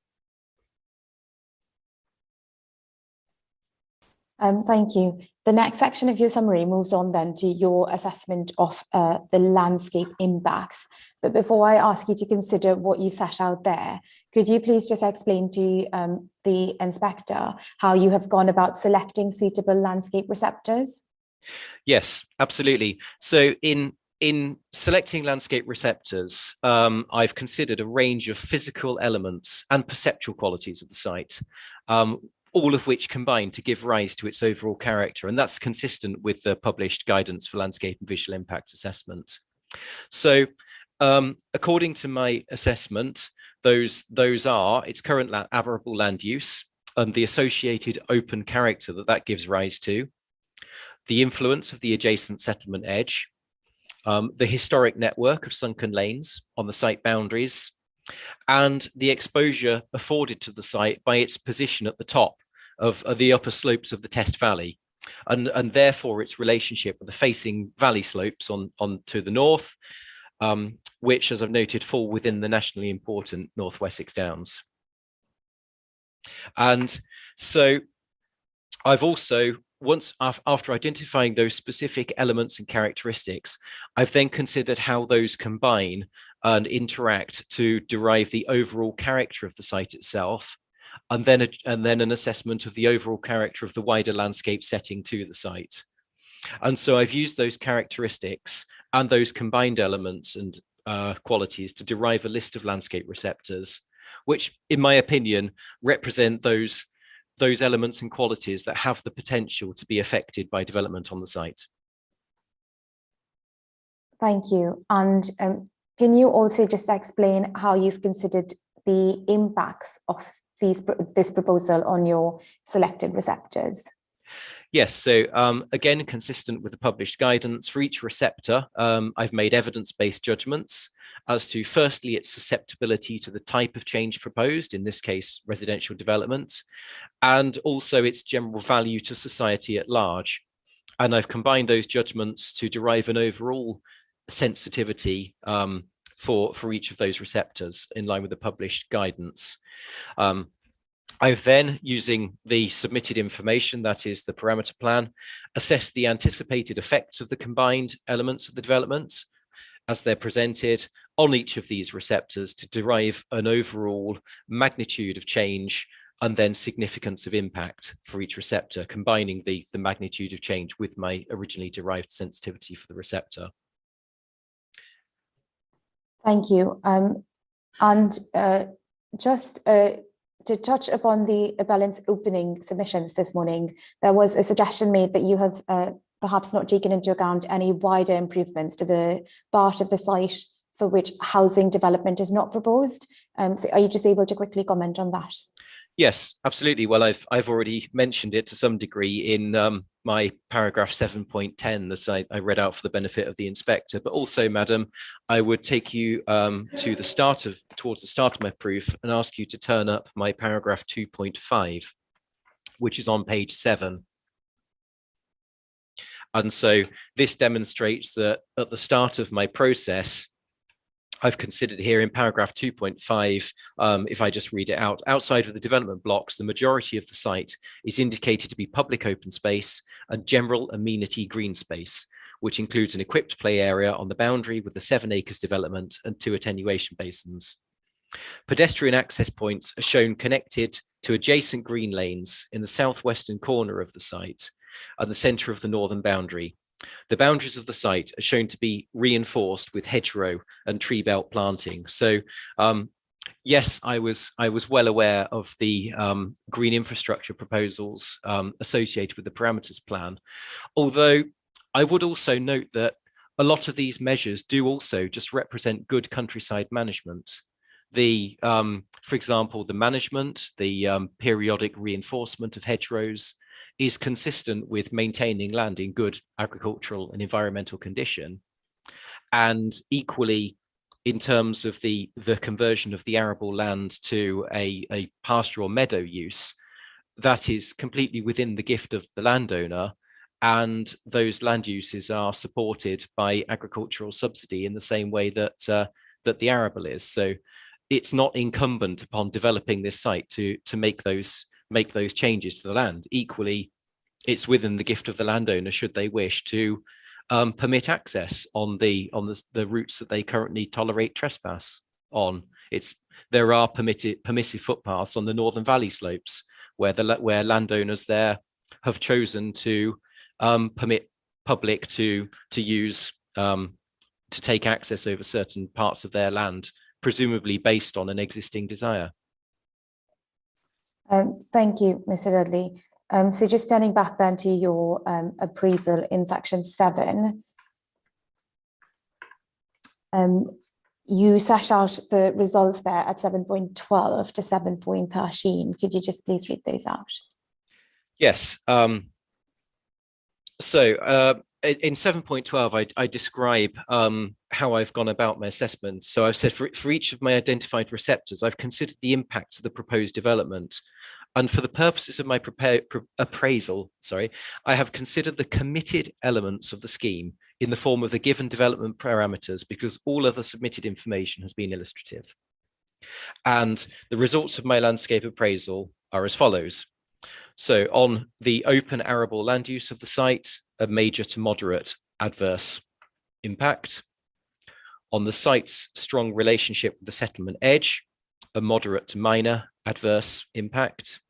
Thank you. The next section of your summary moves on then to your assessment of the landscape impacts. But before I ask you to consider what you set out there, could you please just explain to the inspector how you have gone about selecting suitable landscape receptors? Yes, absolutely. So in selecting landscape receptors, I've considered a range of physical elements and perceptual qualities of the site, all of which combine to give rise to its overall character. And that's consistent with the published guidance for landscape and visual impact assessment. So according to my assessment, those are its current arable land use and the associated open character that gives rise to, the influence of the adjacent settlement edge, the historic network of sunken lanes on the site boundaries, and the exposure afforded to the site by its position at the top of the upper slopes of the Test Valley, and therefore its relationship with the facing valley slopes on to the north, which, as I've noted, fall within the nationally important North Wessex Downs. And so I've also, after identifying those specific elements and characteristics, I've then considered how those combine and interact to derive the overall character of the site itself, and then an assessment of the overall character of the wider landscape setting to the site. And so I've used those characteristics and those combined elements and qualities to derive a list of landscape receptors, which, in my opinion, represent those elements and qualities that have the potential to be affected by development on the site. Thank you. And can you also just explain how you've considered the impacts of this proposal on your selected receptors? Yes, so again, consistent with the published guidance, for each receptor, I've made evidence-based judgments as to, firstly, its susceptibility to the type of change proposed, in this case, residential development, and also its general value to society at large. And I've combined those judgments to derive an overall sensitivity for each of those receptors in line with the published guidance. I've then, using the submitted information, that is the parameter plan, assessed the anticipated effects of the combined elements of the development as they're presented on each of these receptors to derive an overall magnitude of change and then significance of impact for each receptor, combining the magnitude of change with my originally derived sensitivity for the receptor. Thank you. Just to touch upon the appellant's opening submissions this morning, there was a suggestion made that you have perhaps not taken into account any wider improvements to the part of the site for which housing development is not proposed. So are you just able to quickly comment on that? Yes, absolutely. Well, I've already mentioned it to some degree in my paragraph 7.10 that I read out for the benefit of the inspector. But also, Madam, I would take you towards the start of my proof and ask you to turn up my paragraph 2.5, which is on page 7. And so this demonstrates that at the start of my process, I've considered here in paragraph 2.5, if I just read it out, outside of the development blocks, the majority of the site is indicated to be public open space and general amenity green space, which includes an equipped play area on the boundary with the 7 acres development and 2 attenuation basins. Pedestrian access points are shown connected to adjacent green lanes in the southwestern corner of the site and the centre of the northern boundary. The boundaries of the site are shown to be reinforced with hedgerow and tree belt planting. So yes, I was well aware of the green infrastructure proposals associated with the parameters plan, although I would also note that a lot of these measures do also just represent good countryside management. For example, the management, the periodic reinforcement of hedgerows is consistent with maintaining land in good agricultural and environmental condition. And equally, in terms of the conversion of the arable land to a pasture or meadow use, that is completely within the gift of the landowner, and those land uses are supported by agricultural subsidy in the same way that the arable is. So it's not incumbent upon developing this site to make those changes to the land. Equally, it's within the gift of the landowner, should they wish, to permit access on the routes that they currently tolerate trespass on. There are permissive footpaths on the Northern Valley slopes where landowners there have chosen to permit public to use to take access over certain parts of their land, presumably based on an existing desire. Thank you, Mr. Dudley. So just turning back then to your appraisal in section 7, you set out the results there at 7.12 to 7.13. Could you just please read those out? Yes. In 7.12, I describe how I've gone about my assessment. So I've said for each of my identified receptors, I've considered the impacts of the proposed development. And for the purposes of my appraisal, I have considered the committed elements of the scheme in the form of the given development parameters, because all other submitted information has been illustrative. And the results of my landscape appraisal are as follows. So on the open arable land use of the site, a major to moderate adverse impact. On the site's strong relationship with the settlement edge, a moderate to minor adverse impact.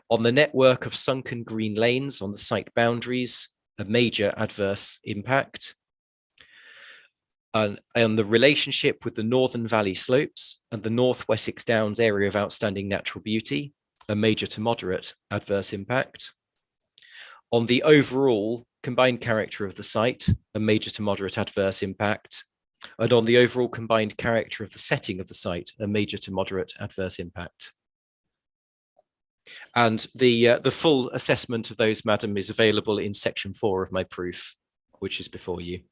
On the network of sunken green lanes on the site boundaries, a major adverse impact. On the relationship with the Northern Valley slopes and the North Wessex Downs area of outstanding natural beauty, a major to moderate adverse impact. On the overall combined character of the site, a major to moderate adverse impact. And on the overall combined character of the setting of the site, a major to moderate adverse impact. And the full assessment of those, Madam, is available in section 4 of my proof, which is before you.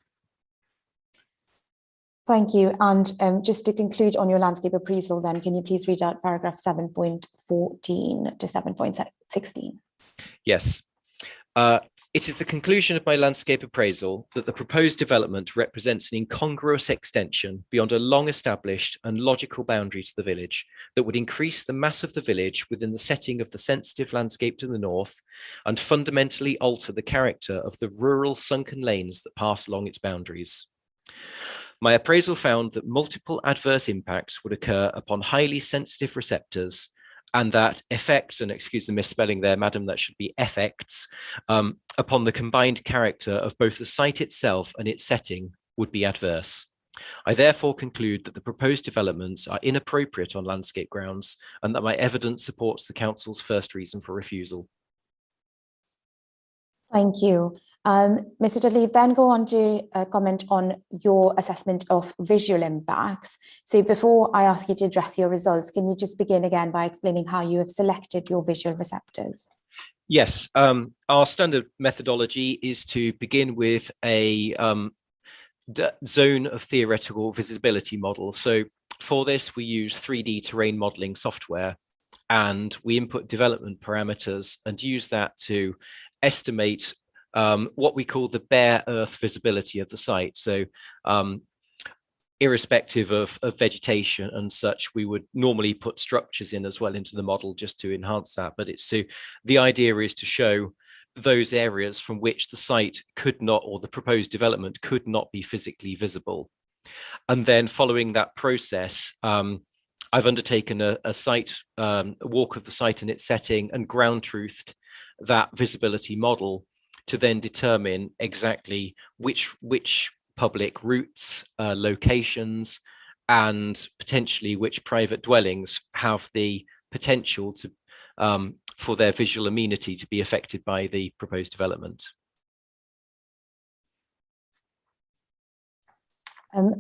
Thank you. And just to conclude on your landscape appraisal then, can you please read out paragraph 7.14 to 7.16? Yes. It is the conclusion of my landscape appraisal that the proposed development represents an incongruous extension beyond a long-established and logical boundary to the village that would increase the mass of the village within the setting of the sensitive landscape to the north and fundamentally alter the character of the rural sunken lanes that pass along its boundaries. My appraisal found that multiple adverse impacts would occur upon highly sensitive receptors, and that effects, and excuse the misspelling there, Madam, that should be effects, upon the combined character of both the site itself and its setting would be adverse. I therefore conclude that the proposed developments are inappropriate on landscape grounds and that my evidence supports the council's first reason for refusal. Thank you. Mr. Dudley, then go on to comment on your assessment of visual impacts. So before I ask you to address your results, can you just begin again by explaining how you have selected your visual receptors? Yes, our standard methodology is to begin with a zone of theoretical visibility model. So for this, we use 3D terrain modeling software, and we input development parameters and use that to estimate what we call the bare earth visibility of the site. So irrespective of vegetation and such, we would normally put structures in as well into the model just to enhance that. But the idea is to show those areas from which the site could not, or the proposed development could not be physically visible. And then following that process, I've undertaken a walk of the site and its setting and ground truthed that visibility model to then determine exactly which public routes, locations, and potentially which private dwellings have the potential to for their visual amenity to be affected by the proposed development.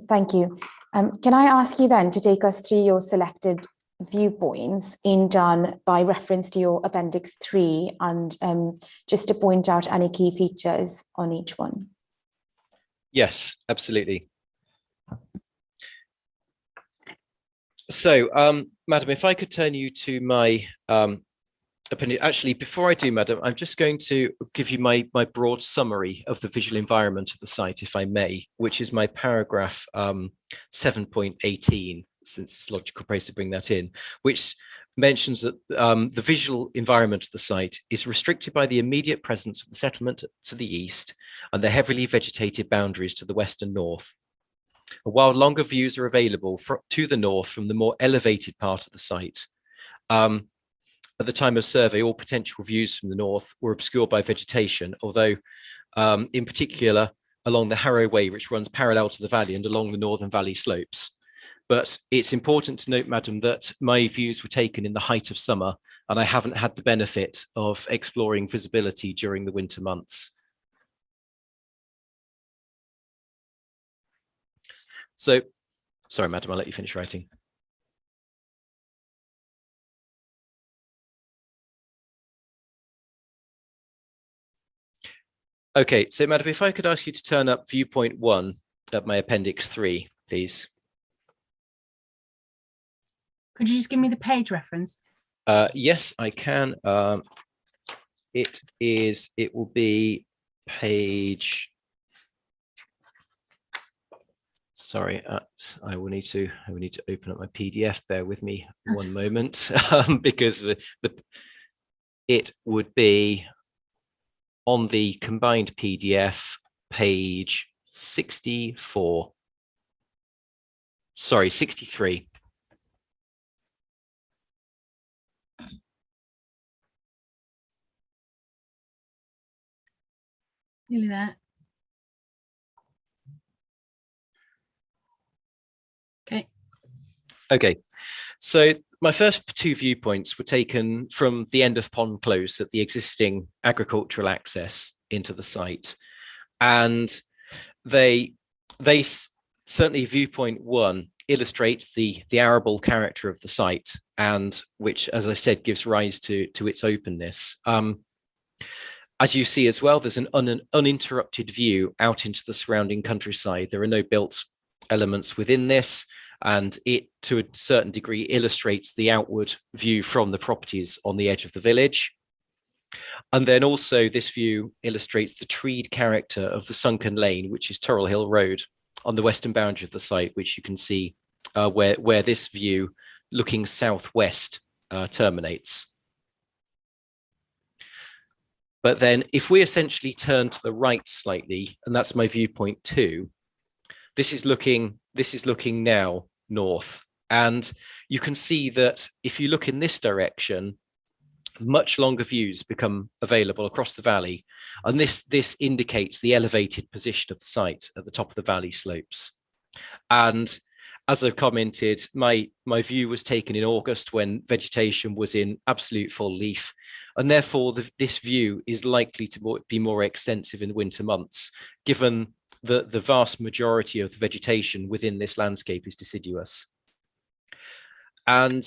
Thank you. Can I ask you then to take us through your selected viewpoints done by reference to your Appendix 3 and just to point out any key features on each one? Yes, absolutely. So, Madam, if I could turn you to my opinion. Actually, before I do, Madam, I'm just going to give you my broad summary of the visual environment of the site, if I may, which is my paragraph 7.18, since it's logical place to bring that in, which mentions that the visual environment of the site is restricted by the immediate presence of the settlement to the east and the heavily vegetated boundaries to the west and north. While longer views are available to the north from the more elevated part of the site, at the time of survey, all potential views from the north were obscured by vegetation, although in particular along the Harrow Way, which runs parallel to the valley and along the northern valley slopes. But it's important to note, Madam, that my views were taken in the height of summer, and I haven't had the benefit of exploring visibility during the winter months. So, sorry, Madam, I'll let you finish writing. Okay, so Madam, if I could ask you to turn up viewpoint 1 of my Appendix 3, please. Could you just give me the page reference? Yes, I can. It will be page. Sorry, I will need to open up my PDF. Bear with me one moment, because it would be on the combined PDF, page 64. Sorry, 63. Nearly there. Okay. Okay, so my first 2 viewpoints were taken from the end of Pond Close at the existing agricultural access into the site, and they certainly viewpoint 1 illustrates the arable character of the site, and which, as I said, gives rise to its openness. As you see as well, there's an uninterrupted view out into the surrounding countryside. There are no built elements within this, and it, to a certain degree, illustrates the outward view from the properties on the edge of the village. And then also this view illustrates the treed character of the sunken lane, which is Turrell Hill Road on the western boundary of the site, which you can see where this view looking southwest terminates. But then if we essentially turn to the right slightly, and that's my viewpoint 2, this is looking now north. And you can see that if you look in this direction, much longer views become available across the valley. And this indicates the elevated position of the site at the top of the valley slopes. And as I've commented, my view was taken in August when vegetation was in absolute full leaf, and therefore this view is likely to be more extensive in winter months, given the vast majority of the vegetation within this landscape is deciduous. And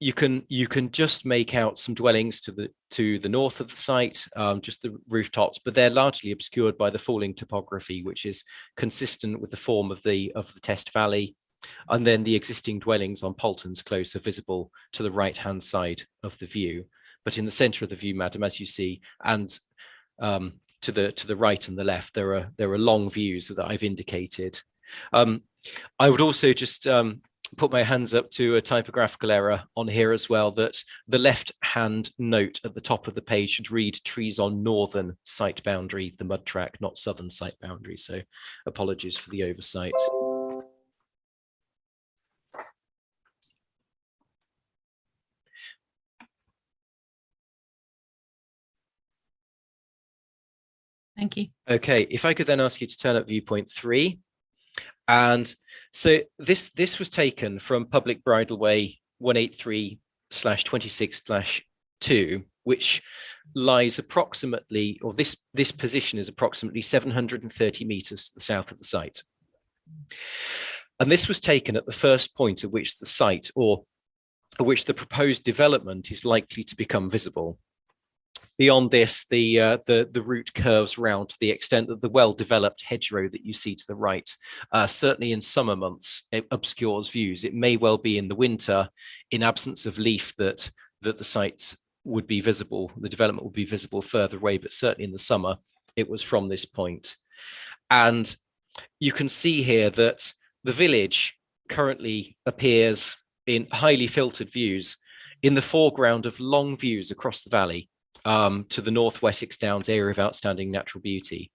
you can just make out some dwellings to the north of the site, just the rooftops, but they're largely obscured by the falling topography, which is consistent with the form of the Test Valley. And then the existing dwellings on Polton's Close are visible to the right-hand side of the view. But in the centre of the view, Madam, as you see, and to the right and the left, there are long views that I've indicated. I would also just put my hands up to a typographical error on here as well, that the left-hand note at the top of the page should read trees on northern site boundary, the mud track, not southern site boundary. So apologies for the oversight. Thank you. Okay, if I could then ask you to turn up viewpoint 3. And so this was taken from Public Bridleway 183/26/2, which lies approximately, or this position is approximately 730 meters to the south of the site. And this was taken at the first point at which the site, or at which the proposed development is likely to become visible. Beyond this, the route curves round to the extent that the well-developed hedgerow that you see to the right, certainly in summer months, it obscures views. It may well be in the winter, in absence of leaf, that the sites would be visible, the development would be visible further away, but certainly in the summer, it was from this point. And you can see here that the village currently appears in highly filtered views in the foreground of long views across the valley to the North Wessex Downs area of outstanding natural beauty.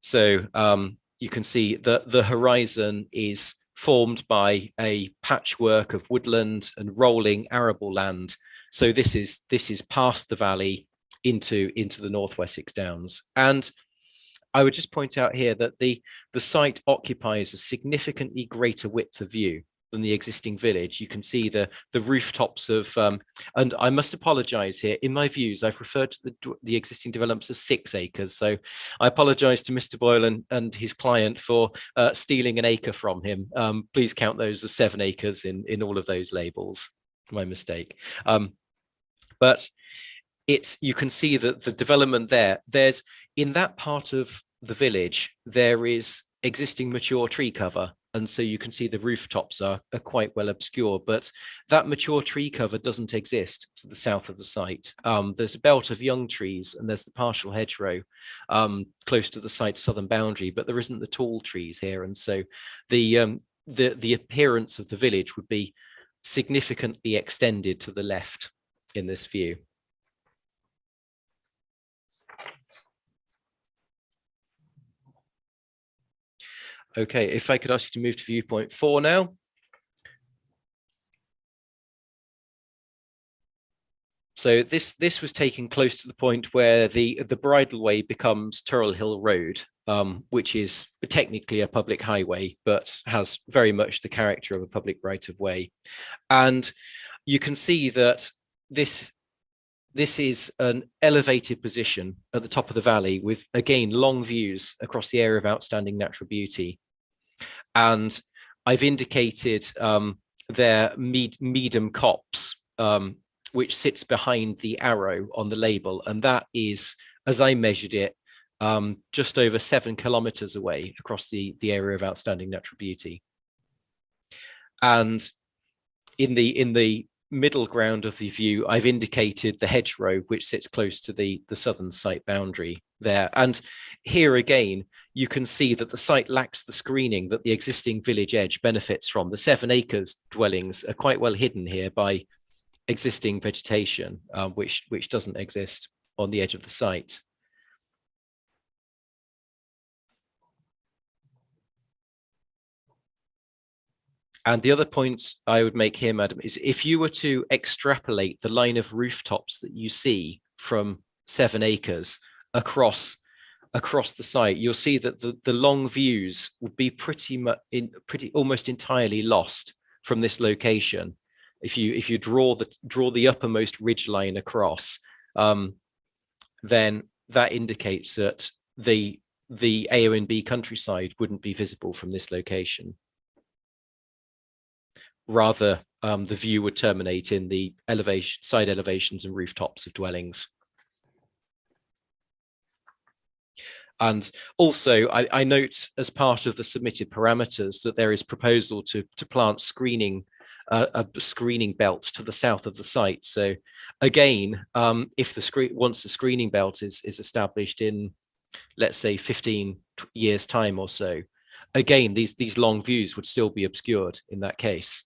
So you can see that the horizon is formed by a patchwork of woodland and rolling arable land. So this is past the valley into the North Wessex Downs. And I would just point out here that the site occupies a significantly greater width of view than the existing village. You can see the rooftops of, and I must apologise here, in my views, I've referred to the existing developments as 6 acres. So I apologise to Mr. Boyle and his client for stealing an acre from him. Please count those as 7 acres in all of those labels. My mistake. But you can see that the development there's in that part of the village, there is existing mature tree cover. And so you can see the rooftops are quite well obscure, but that mature tree cover doesn't exist to the south of the site. There's a belt of young trees and there's the partial hedgerow close to the site's southern boundary, but there isn't the tall trees here. And so the appearance of the village would be significantly extended to the left in this view. Okay, if I could ask you to move to viewpoint 4 now. So this was taken close to the point where the bridleway becomes Turrell Hill Road, which is technically a public highway, but has very much the character of a public right-of-way. And you can see that this is an elevated position at the top of the valley with, again, long views across the area of outstanding natural beauty. And I've indicated their Meadham Copse, which sits behind the arrow on the label. And that is, as I measured it, just over 7 kilometers away across the area of outstanding natural beauty. And in the middle ground of the view, I've indicated the hedgerow, which sits close to the southern site boundary there. And here again, you can see that the site lacks the screening that the existing village edge benefits from. The 7 acres dwellings are quite well hidden here by existing vegetation, which doesn't exist on the edge of the site. And the other point I would make here, madam, is if you were to extrapolate the line of rooftops that you see from 7 acres across the site, you'll see that the long views would be pretty almost entirely lost from this location. If you draw the uppermost ridge line across, then that indicates that the AONB countryside wouldn't be visible from this location. Rather, the view would terminate in the side elevations and rooftops of dwellings. And also, I note as part of the submitted parameters that there is proposal to plant a screening belt to the south of the site. So again, if once the screening belt is established in, let's say, 15 years time or so, again, these long views would still be obscured in that case.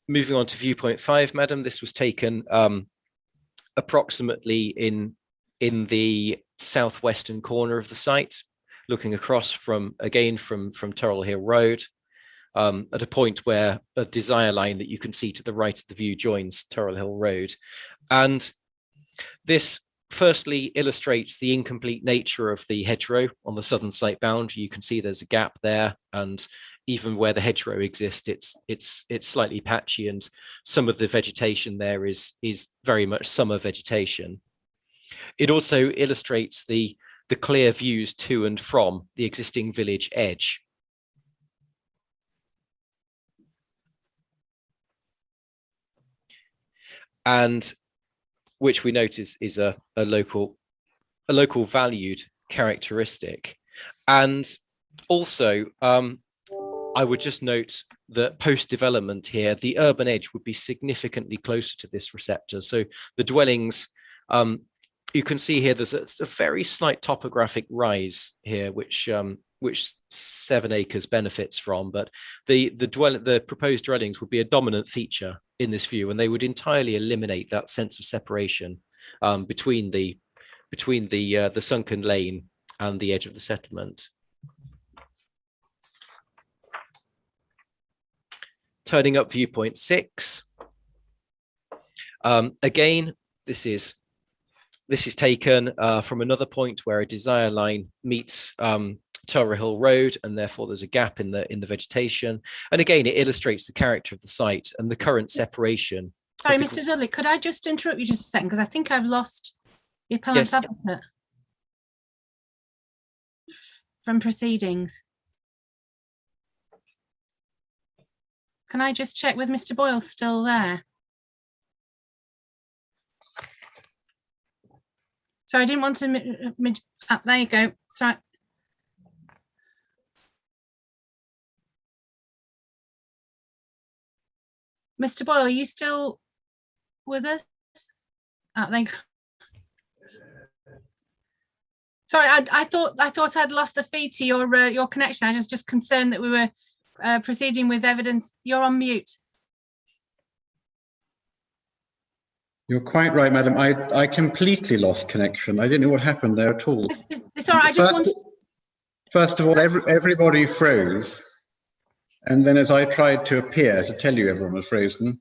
Moving on to viewpoint 5, madam, this was taken approximately in the southwestern corner of the site, looking across from Turrell Hill Road, at a point where a desire line that you can see to the right of the view joins Turrell Hill Road. And this firstly illustrates the incomplete nature of the hedgerow on the southern site boundary. You can see there's a gap there, and even where the hedgerow exists, it's slightly patchy, and some of the vegetation there is very much summer vegetation. It also illustrates the clear views to and from the existing village edge. And which we notice is a local valued characteristic. And also, I would just note that post-development here, the urban edge would be significantly closer to this receptor. So the dwellings you can see here there's a very slight topographic rise here, which 7 acres benefits from, but the proposed dwellings would be a dominant feature in this view, and they would entirely eliminate that sense of separation between the sunken lane and the edge of the settlement. Turning up viewpoint 6. Again, this is taken from another point where a desire line meets Turra Hill Road, and therefore there's a gap in the vegetation. And again, it illustrates the character of the site and the current separation. Sorry, Mr. Dudley, could I just interrupt you just a second, because I think I've lost the appellant's advocate from proceedings. Can I just check with Mr. Boyle still there? So I didn't want to, there you go. Sorry. Mr. Boyle, are you still with us? Thank you. Sorry, I thought I'd lost the feed to your connection. I was just concerned that we were proceeding with evidence. You're on mute. You're quite right, madam. I completely lost connection. I didn't know what happened there at all. It's all right. I just wanted. First of all, everybody froze. And then as I tried to appear to tell you everyone was frozen,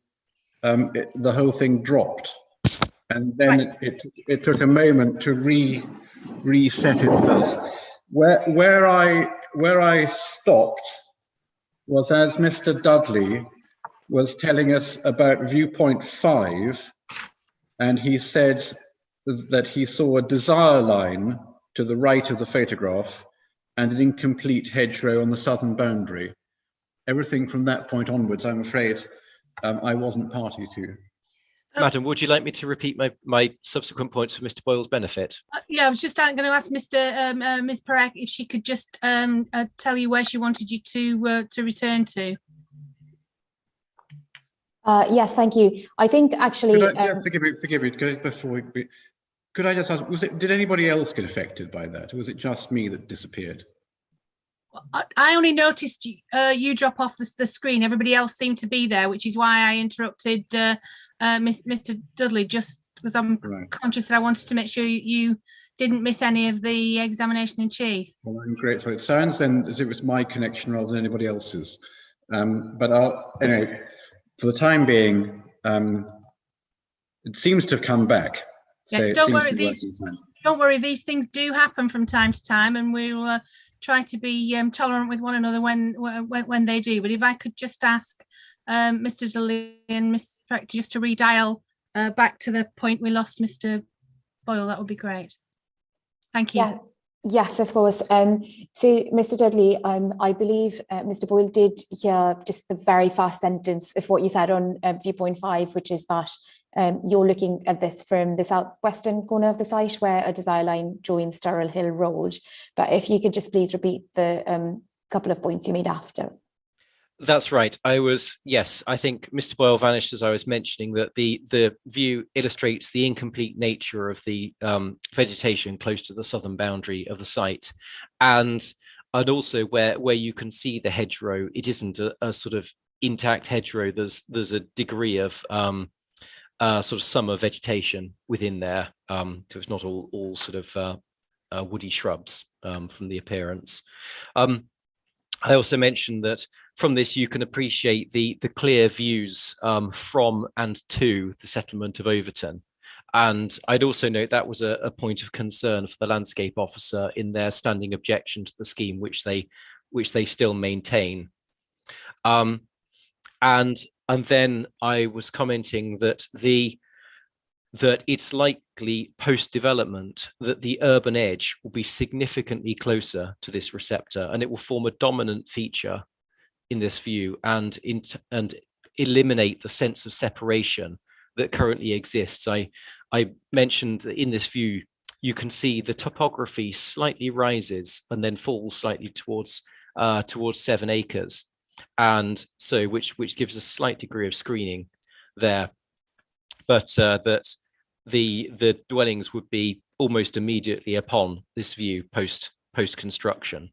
the whole thing dropped. And then it took a moment to reset itself. Where I stopped was as Mr. Dudley was telling us about viewpoint 5, and he said that he saw a desire line to the right of the photograph and an incomplete hedgerow on the southern boundary. Everything from that point onwards, I'm afraid, I wasn't party to. Madam, would you like me to repeat my subsequent points for Mr. Boyle's benefit? Yeah, I was just going to ask Ms. Perec if she could just tell you where she wanted you to return to. Yes, thank you. I think actually. Forgive me. Could I just ask? Did anybody else get affected by that, or was it just me that disappeared? I only noticed you drop off the screen. Everybody else seemed to be there, which is why I interrupted Mr. Dudley, just because I'm conscious that I wanted to make sure you didn't miss any of the examination in chief. Well, I'm grateful. It sounds then as if it was my connection rather than anybody else's. But anyway, for the time being, it seems to have come back. Yeah, so don't worry. These things do happen from time to time, and we'll try to be tolerant with one another when they do. But if I could just ask Mr. Dudley and Ms. Perec just to redial back to the point we lost Mr. Boyle, that would be great. Thank you. Yeah. Yes, of course. So, Mr. Dudley, I believe Mr. Boyle did hear just the very first sentence of what you said on viewpoint 5, which is that you're looking at this from the southwestern corner of the site where a desire line joins Turra Hill Road. But if you could just please repeat the couple of points you made after. That's right. I think Mr. Boyle vanished as I was mentioning that the view illustrates the incomplete nature of the vegetation close to the southern boundary of the site, and also where you can see the hedgerow, it isn't a sort of intact hedgerow. There's a degree of sort of summer vegetation within there, so it's not all sort of woody shrubs from the appearance. I also mentioned that from this you can appreciate the clear views from and to the settlement of Overton. And I'd also note that was a point of concern for the landscape officer in their standing objection to the scheme, which they still maintain. And then I was commenting that it's likely post-development that the urban edge will be significantly closer to this receptor, and it will form a dominant feature in this view and eliminate the sense of separation that currently exists. I mentioned that in this view, you can see the topography slightly rises and then falls slightly towards 7 acres, and so which gives a slight degree of screening there. But that the dwellings would be almost immediately upon this view post construction.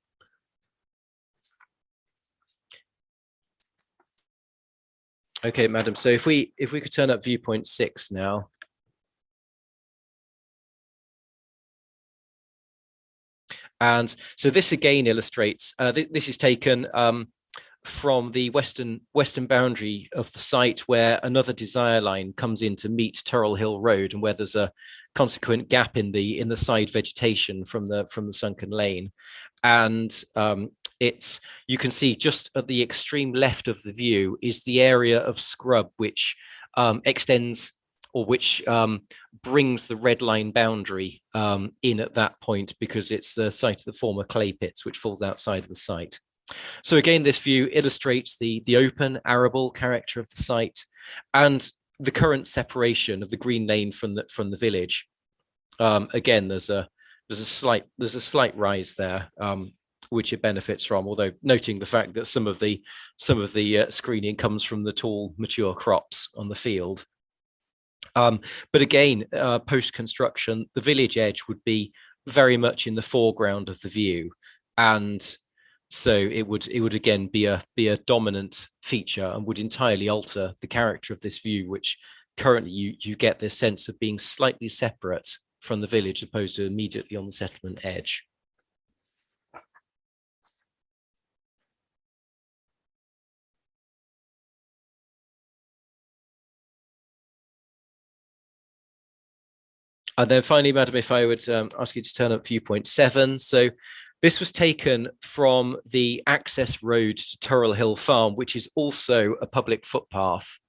Okay, madam. So if we could turn up viewpoint 6 now. And so this again illustrates, this is taken from the western boundary of the site, where another desire line comes in to meet Turrell Hill Road, and where there's a consequent gap in the side vegetation from the sunken lane. And you can see just at the extreme left of the view is the area of scrub which extends, or which brings the red line boundary in at that point, because it's the site of the former clay pits which falls outside of the site. So again, this view illustrates the open arable character of the site and the current separation of the green lane from the village. Again, there's a slight rise there, which it benefits from, although noting the fact that some of the screening comes from the tall mature crops on the field. But again, post-construction, the village edge would be very much in the foreground of the view, and so it would again be a dominant feature and would entirely alter the character of this view, which currently you get this sense of being slightly separate from the village, opposed to immediately on the settlement edge. And then finally, madam, if I would ask you to turn up viewpoint 7. So this was taken from the access road to Turrell Hill Farm, which is also a public footpath.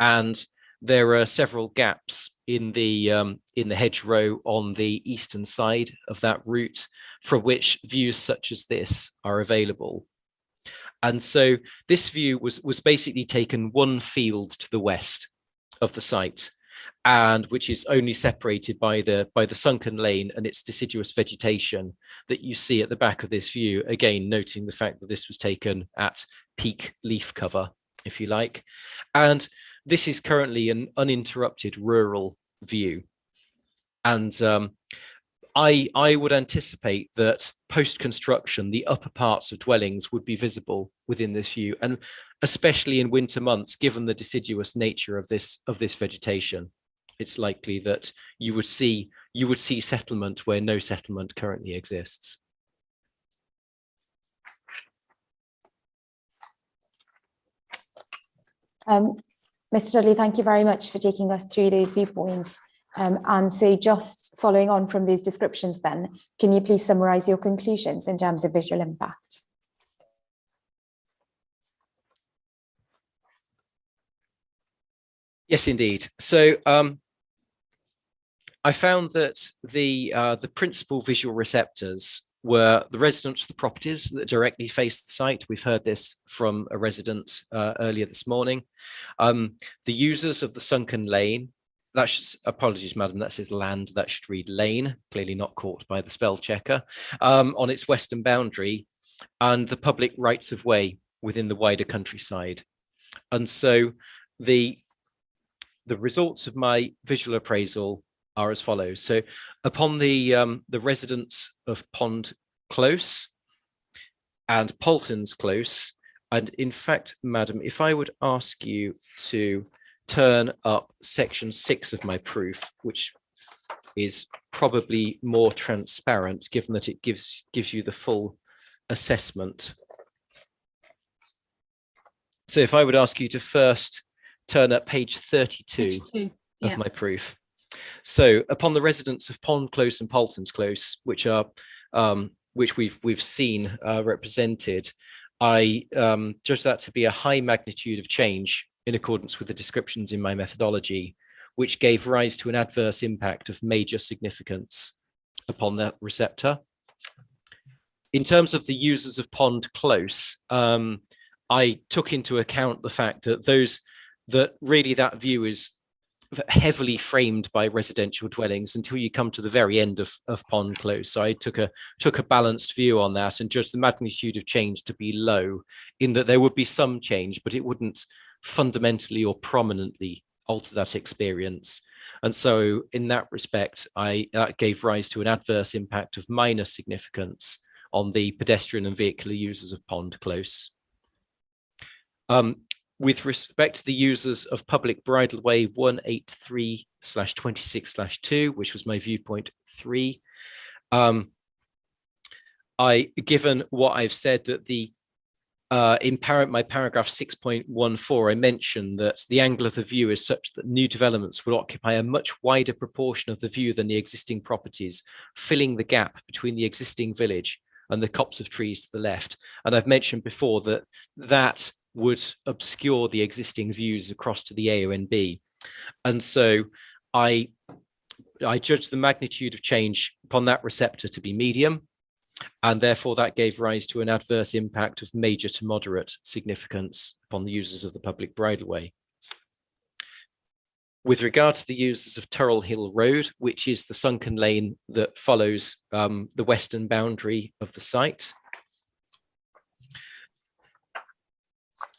And there are several gaps in the hedgerow on the eastern side of that route, from which views such as this are available. And so this view was basically taken one field to the west of the site, and which is only separated by the sunken lane and its deciduous vegetation that you see at the back of this view, again noting the fact that this was taken at peak leaf cover, if you like. And this is currently an uninterrupted rural view. And I would anticipate that post-construction, the upper parts of dwellings would be visible within this view, and especially in winter months, given the deciduous nature of this vegetation. It's likely that you would see settlement where no settlement currently exists. Mr. Dudley, thank you very much for taking us through those viewpoints. And so just following on from these descriptions then, can you please summarise your conclusions in terms of visual impact? Yes, indeed. So I found that the principal visual receptors were the residents of the properties that directly faced the site. We've heard this from a resident earlier this morning. The users of the sunken lane, apologies, madam, that says land, that should read lane, clearly not caught by the spell checker, on its western boundary, and the public rights of way within the wider countryside. And so the results of my visual appraisal are as follows. So upon the residents of Pond Close and Polton's Close, and in fact, madam, if I would ask you to turn up section 6 of my proof, which is probably more transparent, given that it gives you the full assessment. So if I would ask you to first turn up page 32 of my proof. So upon the residents of Pond Close and Polton's Close, which we've seen represented, I judge that to be a high magnitude of change in accordance with the descriptions in my methodology, which gave rise to an adverse impact of major significance upon that receptor. In terms of the users of Pond Close, I took into account the fact that that view is heavily framed by residential dwellings until you come to the very end of Pond Close. So I took a balanced view on that and judged the magnitude of change to be low, in that there would be some change, but it wouldn't fundamentally or prominently alter that experience. And so in that respect, that gave rise to an adverse impact of minor significance on the pedestrian and vehicular users of Pond Close. With respect to the users of public bridleway 183/26/2, which was my viewpoint 3, given what I've said, that in my paragraph 6.14, I mentioned that the angle of the view is such that new developments will occupy a much wider proportion of the view than the existing properties, filling the gap between the existing village and the copse of trees to the left. And I've mentioned before that would obscure the existing views across to the AONB. And so I judged the magnitude of change upon that receptor to be medium, and therefore that gave rise to an adverse impact of major to moderate significance upon the users of the public bridleway. With regard to the users of Turrell Hill Road, which is the sunken lane that follows the western boundary of the site,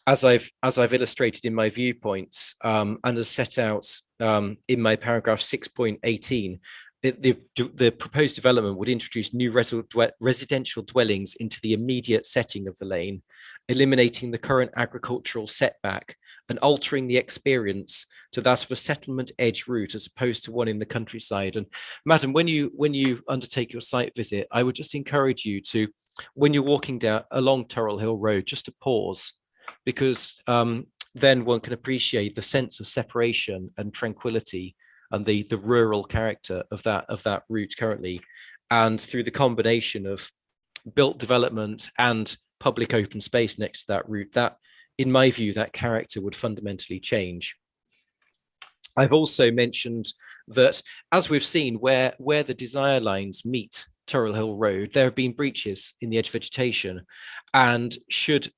as I've illustrated in my viewpoints and as set out in my paragraph 6.18, the proposed development would introduce new residential dwellings into the immediate setting of the lane, eliminating the current agricultural setback and altering the experience to that of a settlement edge route as opposed to one in the countryside. And Madam, when you undertake your site visit, I would just encourage you to, when you're walking down along Turrell Hill Road, just to pause, because then one can appreciate the sense of separation and tranquility and the rural character of that route currently. And through the combination of built development and public open space next to that route, that, in my view, that character would fundamentally change. I've also mentioned that, as we've seen, where the desire lines meet Turrell Hill Road, there have been breaches in the edge vegetation, and should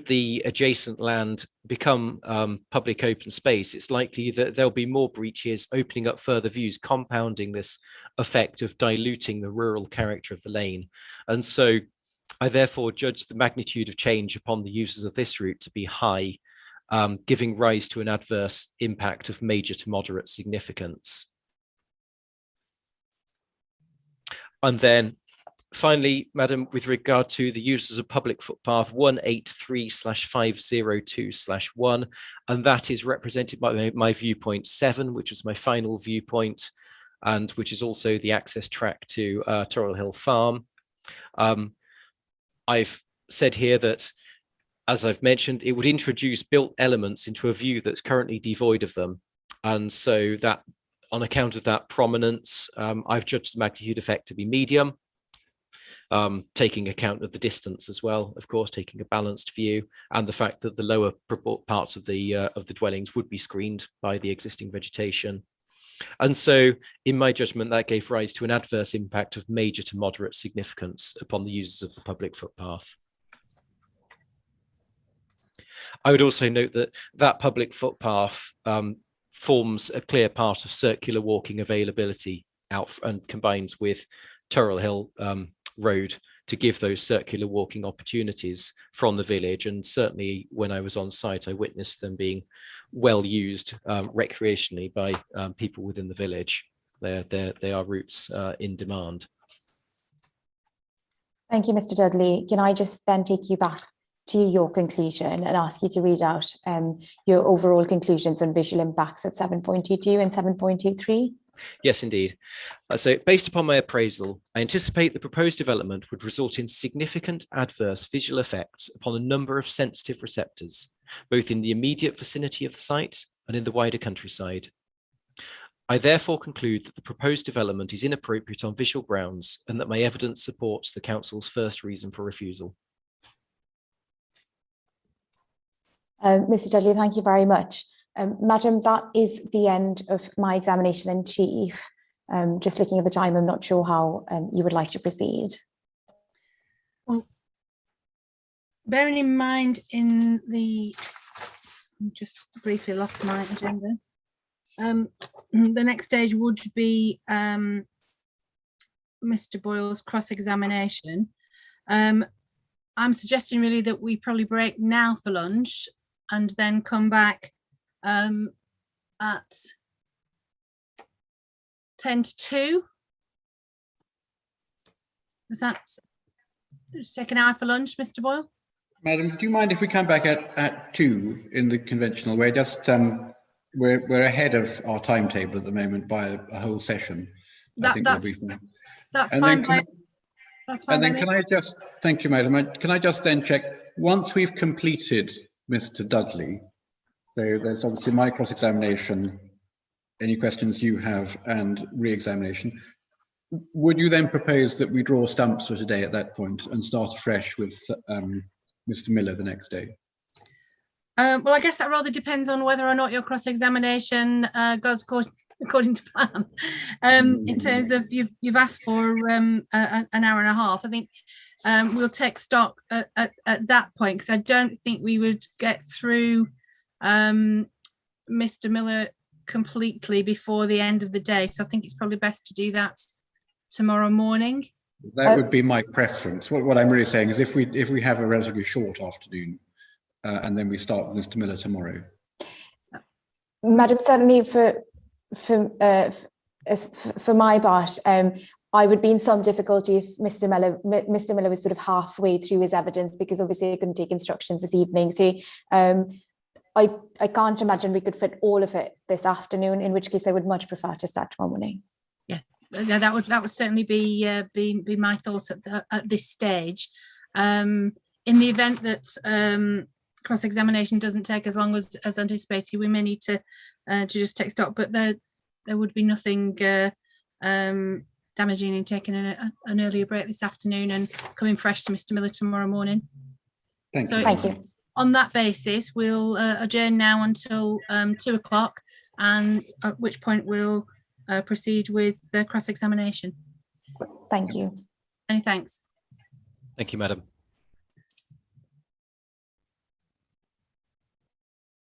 the adjacent land become public open space, it's likely that there'll be more breaches, opening up further views, compounding this effect of diluting the rural character of the lane. And so I therefore judge the magnitude of change upon the users of this route to be high, giving rise to an adverse impact of major to moderate significance. And then finally, Madam, with regard to the users of public footpath 183/502/1, and that is represented by my viewpoint 7, which is my final viewpoint, and which is also the access track to Turrell Hill Farm. I've said here that, as I've mentioned, it would introduce built elements into a view that's currently devoid of them. And so that, on account of that prominence, I've judged the magnitude effect to be medium. Taking account of the distance as well, of course, taking a balanced view, and the fact that the lower parts of the dwellings would be screened by the existing vegetation. And so, in my judgment, that gave rise to an adverse impact of major to moderate significance upon the users of the public footpath. I would also note that that public footpath forms a clear part of circular walking availability out and combines with Turrell Hill Road to give those circular walking opportunities from the village. And certainly when I was on site, I witnessed them being well used recreationally by people within the village. They are routes in demand. Thank you, Mr. Dudley. Can I just then take you back to your conclusion and ask you to read out your overall conclusions on visual impacts at 7.22 and 7.23? Yes, indeed. So based upon my appraisal, I anticipate the proposed development would result in significant adverse visual effects upon a number of sensitive receptors, both in the immediate vicinity of the site and in the wider countryside. I therefore conclude that the proposed development is inappropriate on visual grounds and that my evidence supports the council's first reason for refusal. Mr. Dudley, thank you very much. Madam, that is the end of my examination in chief. Just looking at the time, I'm not sure how you would like to proceed. Well, bearing in mind in the, just briefly lost my agenda. The next stage would be Mr. Boyle's cross-examination. I'm suggesting really that we probably break now for lunch and then come back at 10 to 2. Was that just take an hour for lunch, Mr. Boyle? Madam, do you mind if we come back at 2 in the conventional way? Just we're ahead of our timetable at the moment by a whole session. I think we'll be fine. That's and fine. then That's fine. And then can I just, thank you, Madam, can I just then check, once we've completed Mr. Dudley, so there's obviously my cross-examination, any questions you have, and re-examination, would you then propose that we draw stumps for today at that point and start afresh with Mr. Miller the next day? Well, I guess that rather depends on whether or not your cross-examination goes according to plan. In terms of you've asked for an hour and a half. I think we'll take stock at that point, because I don't think we would get through Mr. Miller completely before the end of the day. So I think it's probably best to do that tomorrow morning. That would be my preference. What I'm really saying is if we have a relatively short afternoon, and then we start with Mr. Miller tomorrow. Madam, certainly for my part, I would be in some difficulty if Mr. Miller was sort of halfway through his evidence, because obviously I couldn't take instructions this evening. So I can't imagine we could fit all of it this afternoon, in which case I would much prefer to start tomorrow morning. Yeah, that would certainly be my thoughts at this stage. In the event that cross-examination doesn't take as long as anticipated, we may need to just take stock, but there would be nothing damaging in taking an earlier break this afternoon and coming fresh to Mr. Miller tomorrow morning. Thank you. Thank you. On that basis, we'll adjourn now until 2 o'clock, and at which point we'll proceed with the cross-examination. Thank you. Many thanks. Thank you, Madam.